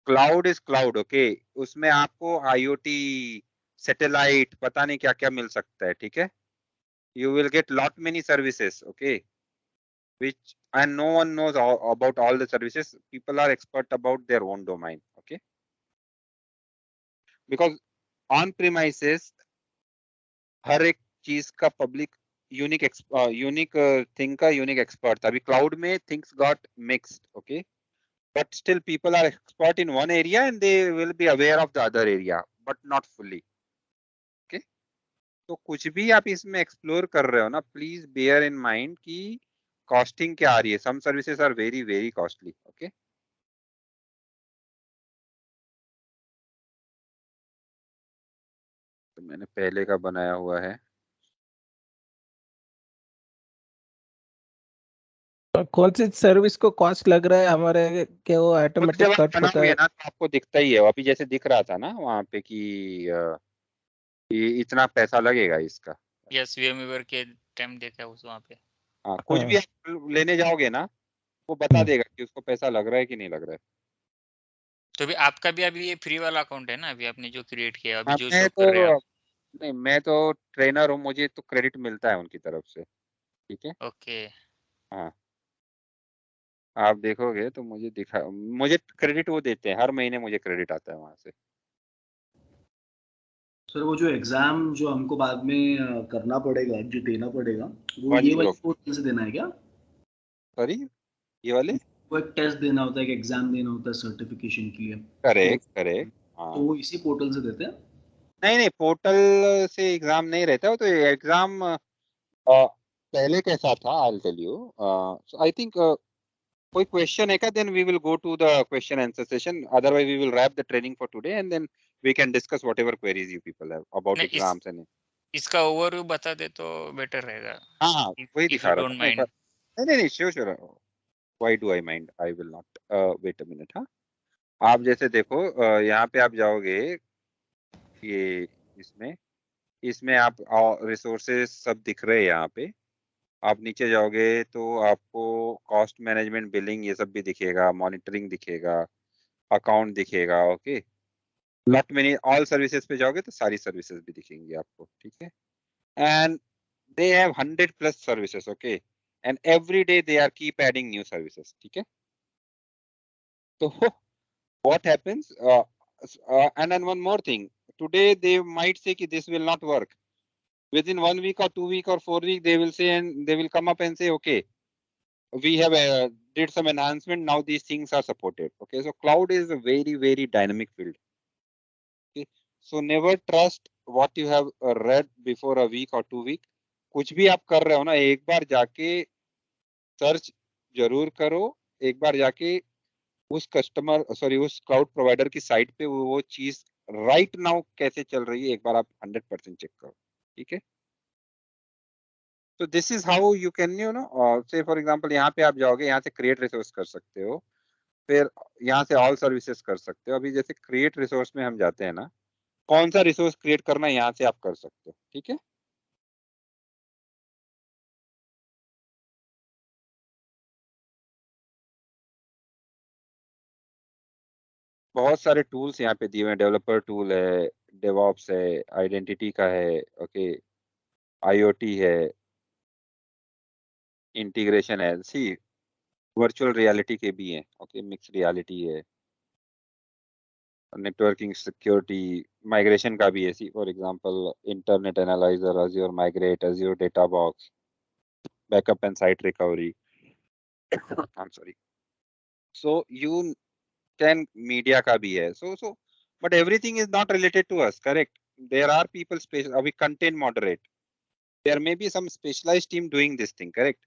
cloud is cloud, okay. उसमें आपको आईओटी, सैटेलाइट, पता नहीं क्या क्या मिल सकता है, ठीक है। You will get lot many services, okay, which and no one knows about all the services. People are expert about their own domain, okay, because on premises हर एक चीज का पब्लिक यूनिक यूनिक थिंग का unique expert था। अभी cloud में things got mixed, okay, but still people are expert in one area and they will be aware of the other area but not fully, okay। तो कुछ भी आप इसमें explore कर रहे हो ना, प्लीज बेयर इन माइंड कि कॉस्टिंग क्या आ रही है। Some services are very very costly, okay. तो मैंने पहले का बनाया हुआ है। कौन सी सर्विस को कॉस्ट लग रहा है हमारे, क्या वो खुद जब ऑटोमेटिक आप कट होता बनाओगे है? ना तो आपको दिखता ही है। अभी जैसे दिख रहा था ना वहां पे कि इतना पैसा लगेगा इसका। यस, VMware के टाइम देखा है उस वहाँ पे। हाँ, कुछ भी हाँ। आप लेने जाओगे ना वो बता हम्म। देगा कि उसको पैसा लग रहा है कि नहीं लग रहा है। तो भी आपका भी अभी ये फ्री वाला अकाउंट है ना, अभी आपने जो क्रिएट किया, अभी हाँ, जो मैं शो कर रहे हैं तो आप? नहीं, मैं तो ट्रेनर हूँ, मुझे तो क्रेडिट मिलता है उनकी तरफ से, ठीक है। ओके। हाँ, आप देखोगे तो मुझे क्रेडिट वो देते हैं, हर महीने मुझे क्रेडिट आता है वहां से। सर वो जो एग्जाम जो हमको बाद में करना पड़ेगा, जो देना पड़ेगा, वो वन ये जीरो, वाली पोर्टल से देना है क्या? सॉरी, ये वाले। वो एक टेस्ट देना होता है, एक एग्जाम देना होता है सर्टिफिकेशन के लिए, तो करेक्ट करेक्ट, हाँ। वो इसी पोर्टल से देते हैं? नहीं नहीं, पोर्टल से एग्जाम नहीं रहता, वो तो एग्जाम पहले कैसा था, I will tell you. I think कोई क्वेश्चन है क्या, then we will go to the question answer session, otherwise we will wrap the training for today and then we can discuss whatever queries you people have about नहीं, exams and. इसका overview बता दे तो better रहेगा, हाँ हाँ, वही if you दिखा रहा था डोंट मैं एक बार। माइंड। नहीं नहीं नहीं, sure sure, why do I mind, I will not, wait a minute. हाँ, आप जैसे देखो, यहाँ पे आप जाओगे, ये इसमें इसमें आप रिसोर्सेज सब दिख रहे हैं यहाँ पे। आप नीचे जाओगे तो आपको कॉस्ट मैनेजमेंट, बिलिंग, ये सब भी दिखेगा, मॉनिटरिंग दिखेगा, अकाउंट दिखेगा, okay. Not many, all services पे जाओगे तो सारी सर्विसेज भी दिखेंगी आपको, ठीक है। And they have 100 plus services, okay, and every day they are keep adding new services, ठीक है। तो what happens, and then one more thing, today they might say कि this will not work, within 1 week or 2 week or 4 week they will say, and they will come up and say, okay, we have did some enhancement, now these things are supported, okay. So cloud is a very very dynamic field, okay. So never trust what you have read before a week or 2 week. कुछ भी आप कर रहे हो ना, एक बार जाके search जरूर करो, एक बार जाके उस कस्टमर, सॉरी, उस क्लाउड प्रोवाइडर की साइट पे वो चीज राइट नाउ कैसे चल रही है, एक बार आप 100% चेक करो, ठीक है। तो this is how you can, you know, से फॉर एग्जांपल यहाँ पे आप जाओगे, यहाँ से क्रिएट रिसोर्स कर सकते हो, फिर यहाँ से ऑल सर्विसेज कर सकते हो। अभी जैसे क्रिएट रिसोर्स में हम जाते हैं ना, कौन सा रिसोर्स क्रिएट करना है यहाँ से आप कर सकते हो, ठीक है। बहुत सारे टूल्स यहाँ पे दिए हुए हैं, डेवलपर टूल है, डेवऑप्स है, आइडेंटिटी का है, ओके, आईओटी है, इंटीग्रेशन है, सी वर्चुअल रियलिटी के भी हैं, ओके, मिक्स रियलिटी है, नेटवर्किंग, सिक्योरिटी, माइग्रेशन का भी है, see for example internet analyzer, Azure migrate, Azure data box, backup and site recovery, I am sorry. So you can, media का भी है, so but everything is not related to us, correct. There are people special, अभी content moderate, there may be some specialised team doing this thing, correct.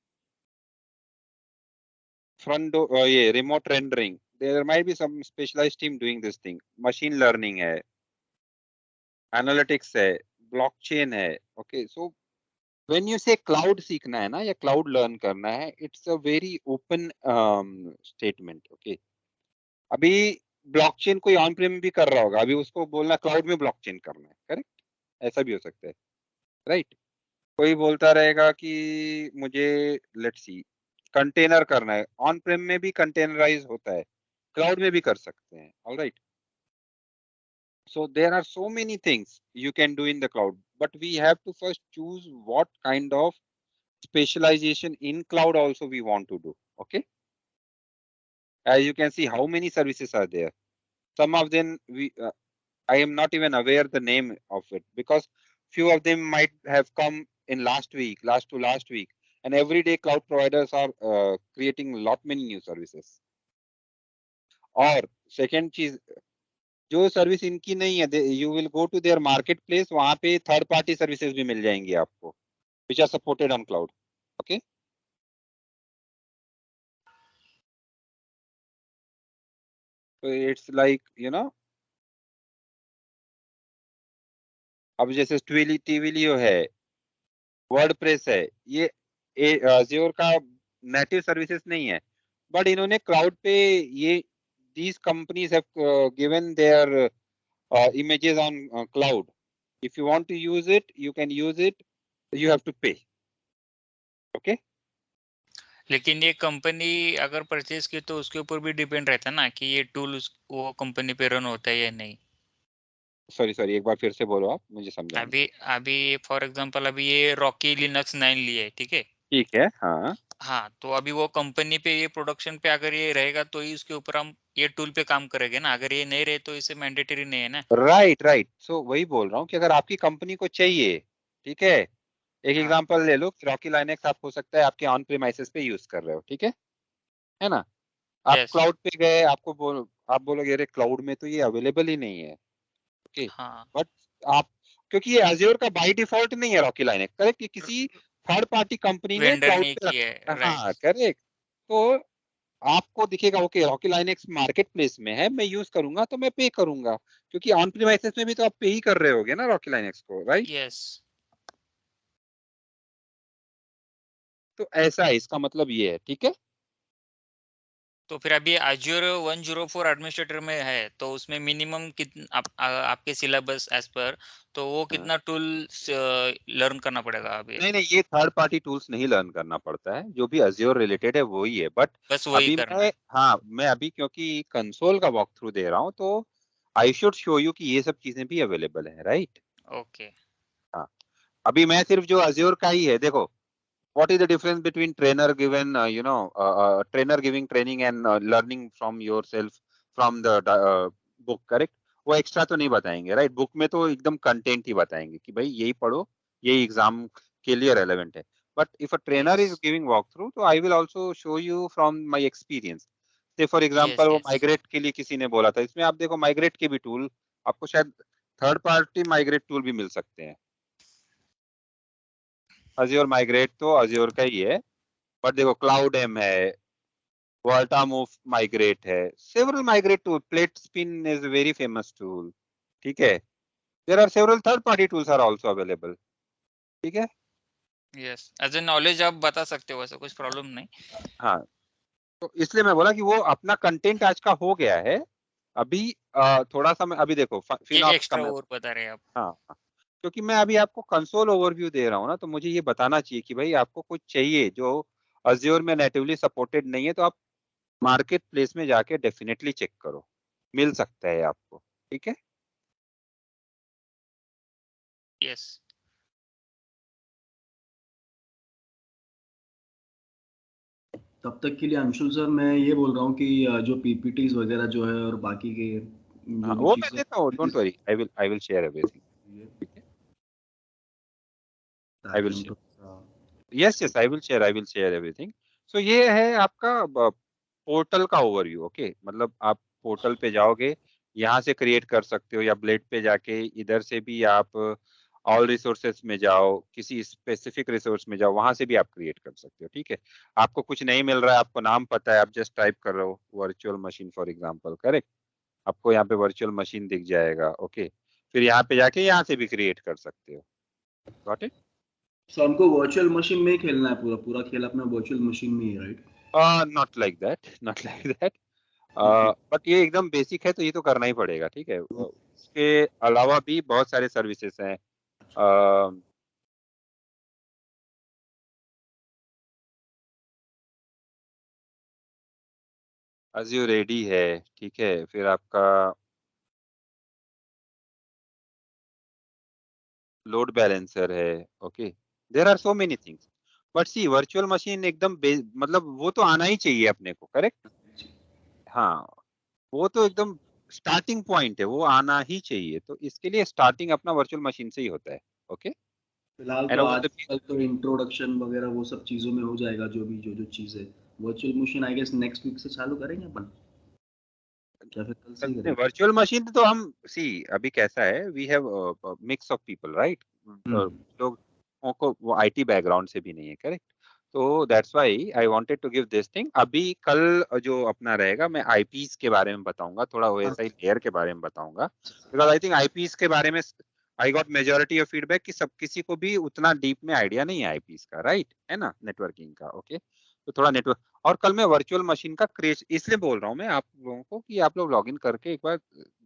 Front ये remote rendering, there might be some specialized team doing this thing, machine learning है, analytics है, blockchain है, okay. So when you से cloud सीखना है ना या cloud learn करना है, it's a very open statement, okay. अभी ब्लॉकचेन कोई ऑन प्रेम भी कर रहा होगा, अभी उसको बोलना क्लाउड में ब्लॉकचेन करना है, करेक्ट? ऐसा भी हो सकता है, राइट? कोई बोलता रहेगा कि मुझे लेट्स सी कंटेनर करना है, ऑन प्रेम में भी कंटेनराइज होता है, क्लाउड में भी कर सकते हैं, alright? So there are so many things you can do in the cloud, but we have to first choose what kind of specialization in cloud also we want to do. Okay. As you can see, how many services are there? Some of them I am not even aware the name of it, because few of them might have come in last week, last to last week, and every day cloud providers are creating a lot many new services. और second चीज, जो service इनकी नहीं है, you will go to their marketplace, वहां पे third party services भी मिल जाएंगी आपको, which are supported on cloud. Okay. तो इट्स लाइक अब जैसे ट्विलियो है, वर्डप्रेस है, ये अज्योर का नेटिव सर्विसेज नहीं है, बट इन्होंने क्लाउड पे ये these companies have given their images on cloud. If you want to use it, you can use it. You have to pay. Okay. लेकिन ये कंपनी अगर परचेज की तो उसके ऊपर भी डिपेंड रहता है ना कि ये टूल वो कंपनी पे रन होता है या नहीं. सॉरी एक बार फिर से बोलो, आप मुझे समझा नहीं. अभी अभी फॉर एग्जांपल अभी ये रॉकी लिनक्स 9 लिए है, ठीक है. ठीक है. हाँ. हाँ, तो अभी वो कंपनी पे ये प्रोडक्शन पे अगर ये रहेगा तो ही इसके ऊपर हम ये टूल पे काम करेंगे ना. अगर ये नहीं रहे तो इसे मैंडेटरी नहीं है ना. राइट. सो वही बोल रहा हूँ कि अगर आपकी कंपनी को चाहिए, ठीक है, एक हाँ. एग्जांपल ले लो, रॉकी लाइनेक्स आप हो सकता है आपके ऑन प्रीमाइसेस पे यूज कर रहे हो, ठीक है ना? आप यस. क्लाउड पे गए, आप बोलोगे अरे क्लाउड में तो ये अवेलेबल ही नहीं है. ओके. हाँ. बट आप, क्योंकि ये अज्योर का बाय डिफॉल्ट नहीं है रॉकी लाइनेक्स, करेक्ट? ये किसी थर्ड पार्टी कंपनी ने वेंडर क्लाउड ने पे की है, रखा है. राइट. हाँ, करेक्ट. तो आपको दिखेगा okay Rocky Linux market place में है, मैं यूज करूंगा तो मैं पे करूंगा, क्योंकि ऑन प्रीमाइसेस में भी तो आप पे ही कर रहे होगे ना रॉकी लाइनेक्स को, राइट? यस. तो ऐसा है, इसका मतलब ये है, ठीक है. तो फिर अभी Azure 104 एडमिनिस्ट्रेटर में है तो उसमें मिनिमम कितना आपके सिलेबस एज पर तो वो हाँ. कितना टूल लर्न करना पड़ेगा अभी. नहीं, ये थर्ड पार्टी टूल्स नहीं लर्न करना पड़ता है, जो भी अज्योर रिलेटेड है वही है. बट बस वही अभी करना है. मैं अभी क्योंकि कंसोल का वॉक थ्रू दे रहा हूँ, तो आई शुड शो यू कि ये सब चीजें भी अवेलेबल है, राइट? ओके. हाँ. अभी मैं सिर्फ जो अज्योर का ही है, देखो what is the difference between trainer given trainer giving training and learning from yourself from the book, correct? वो एक्स्ट्रा तो नहीं बताएंगे, राइट? बुक में तो एकदम कंटेंट ही बताएंगे कि भाई यही पढ़ो, यही एग्जाम के लिए रेलेवेंट है. But if a trainer is yes. Giving walk through, तो I will also show you from my experience. Say for example yes. वो यस. माइग्रेट के लिए किसी ने बोला था, इसमें आप देखो माइग्रेट के भी टूल आपको शायद थर्ड पार्टी माइग्रेट टूल भी मिल सकते हैं. अज्योर माइग्रेट तो अज्योर का ही है, बट देखो क्लाउड एम है, वर्टा मूव माइग्रेट है, several migrate tool, PlateSpin is very famous tool, ठीक है. There are several third party tools are also available, ठीक है. यस. एज ए नॉलेज आप बता सकते हो, ऐसा कुछ प्रॉब्लम नहीं. हाँ. तो इसलिए मैं बोला कि वो अपना कंटेंट आज का हो गया है. अभी थोड़ा सा मैं अभी देखो ये फिनॉप्स का एक्स्ट्रा मैं, और बता रहे हैं आप. हाँ, क्योंकि मैं अभी आपको कंसोल ओवरव्यू दे रहा हूँ ना, तो मुझे ये बताना चाहिए कि भाई आपको कुछ चाहिए जो अज्योर में नेटिवली सपोर्टेड नहीं है, तो आप मार्केट प्लेस में जाके डेफिनेटली चेक करो, मिल सकता है आपको, ठीक है. यस. तब तक के लिए अंशुल सर मैं ये बोल रहा हूँ कि जो पीपीटीज वगैरह जो है और बाकी के जो हाँ, भी वो मैं चीज़ें देता हूँ, don't worry, I will share everything, ठीक है. आई विल ताकि हम शेयर, थोड़ा yes I will share everything. So ये है आपका पोर्टल का ओवरव्यू. ओके, मतलब आप पोर्टल पे जाओगे, यहाँ से क्रिएट कर सकते हो, या ब्लेड पे जाके इधर से भी आप ऑल रिसोर्सेज में जाओ, किसी स्पेसिफिक रिसोर्स में जाओ, वहां से भी आप क्रिएट कर सकते हो, ठीक है. आपको कुछ नहीं मिल रहा है, आपको नाम पता है, आप जस्ट टाइप कर रहे हो virtual machine for example, correct? आपको यहाँ पे वर्चुअल मशीन दिख जाएगा. ओके, फिर यहाँ पे जाके यहाँ से भी क्रिएट कर सकते हो. Got it? सो हमको वर्चुअल मशीन में ही खेलना है, पूरा पूरा खेल अपना वर्चुअल मशीन में ही, right? Not like that, not like that. But ये एकदम बेसिक है तो ये तो करना ही पड़ेगा, ठीक है। इसके अलावा भी बहुत सारे सर्विसेज हैं। Azure रेडी है, ठीक है। फिर आपका लोड बैलेंसर है, okay. There are so many things, but see virtual machine एकदम मतलब वो तो आना ही चाहिए अपने को, करेक्ट। हाँ, वो तो एकदम स्टार्टिंग पॉइंट है, वो आना ही चाहिए। तो इसके लिए स्टार्टिंग अपना वर्चुअल मशीन से ही होता है, ओके। फिलहाल एंड तो ओवर द आजकल तो इंट्रोडक्शन वगैरह वो सब चीज़ों में हो जाएगा, जो चीज़ है। Virtual machine I guess next week से चालू करेंगे अपन, या फिर कल से ही करेंगे? वर्चुअल मशीन तो हम सी अभी कैसा है, we have mix of people, right. लोगों को वो आईटी बैकग्राउंड से भी नहीं है, करेक्ट। तो that's why I wanted to give this thing. अभी कल जो अपना रहेगा, मैं आईपीस के बारे में बताऊंगा, थोड़ा ओएसआई लेयर के बारे में बताऊंगा, बिकॉज आई थिंक आईपीस के बारे में I got majority of feedback कि सब किसी को भी उतना डीप में आइडिया नहीं है आईपीस का, राइट है ना, नेटवर्किंग का, ओके। तो थोड़ा नेटवर्क, और कल मैं वर्चुअल मशीन का क्रेज इसलिए बोल रहा हूँ मैं आप लोगों को कि आप लोग लॉग इन करके एक बार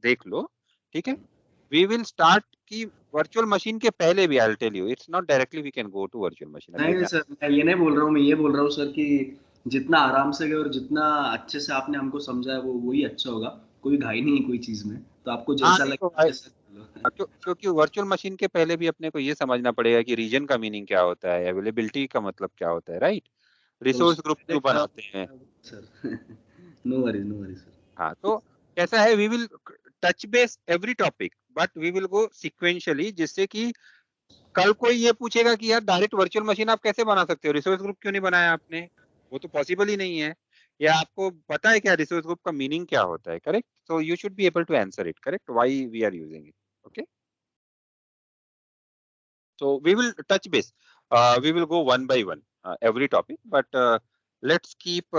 देख लो, ठीक है। वी विल स्टार्ट की वर्चुअल मशीन के पहले भी, I will tell you, it's not directly we can go to virtual machine. अभी नहीं सर, मैं ये नहीं बोल रहा हूँ, मैं ये बोल रहा हूँ सर कि जितना आराम से गए और जितना अच्छे से आपने हमको समझाया वो वही अच्छा होगा। कोई घाई नहीं है कोई चीज में, तो आपको हाँ जैसा नहीं तो लगे वैसा कर लो। क्योंकि वर्चुअल मशीन के पहले भी अपने को ये समझना पड़ेगा कि रीजन का मीनिंग क्या होता है, अवेलेबिलिटी का मतलब क्या होता है, राइट। तो रिसोर्स उससे ग्रुप पहले क्यों का बनाते हैं। Sir no worries, no worries sir. हाँ, तो कैसा है, we will touch base every topic, but we will go sequentially, जिससे कि कल कोई ये पूछेगा कि यार डायरेक्ट वर्चुअल मशीन आप कैसे बना सकते हो, रिसोर्स ग्रुप क्यों नहीं बनाया आपने, वो तो पॉसिबल ही नहीं है। या आपको पता है क्या रिसोर्स ग्रुप का मीनिंग क्या होता है, correct. So you should be able to answer it, correct, why we are using it, okay. So we will touch base. We will go one by one every topic, but let's keep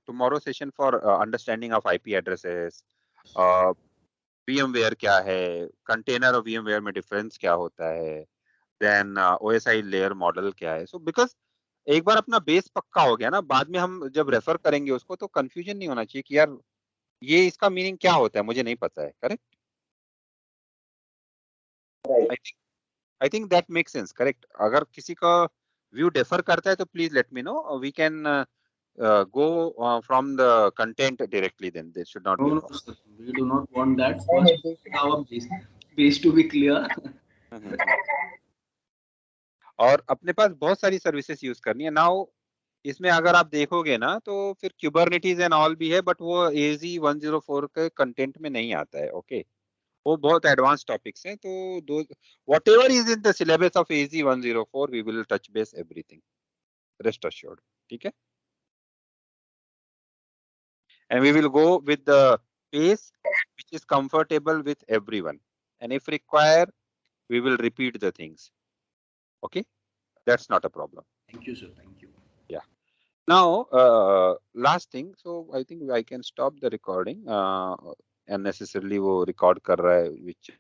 tomorrow session for understanding of IP addresses. VMware क्या है, container और VMware में difference क्या होता है, then OSI layer model क्या है। So because एक बार अपना बेस पक्का हो गया ना, बाद में हम जब रेफर करेंगे उसको तो कंफ्यूजन नहीं होना चाहिए कि यार ये इसका मीनिंग क्या होता है, मुझे नहीं पता है, correct. Right. I think that make sense, correct. अगर किसी का व्यू डिफर करता है तो please let me know, we can go from the content directly, then there should not No, be a no, problem. sir. We do not want that. नहीं First, नहीं we our base to be clear. और अपने पास बहुत सारी services use करनी है now. इसमें अगर आप देखोगे ना तो फिर क्यूबरनेटीज एंड ऑल भी है, बट वो AZ 104 के कंटेंट में नहीं आता है, ओके। वो बहुत एडवांस टॉपिक्स हैं, तो दो whatever is in the syllabus of AZ 104 we will touch base everything, rest assured, ठीक है। And we will go with the pace which is comfortable with everyone, and if required we will repeat the things, okay. That's not a problem. Thank you, sir. Thank you. Yeah, now last thing, so I think I can stop the recording unnecessarily वो record कर रहा है which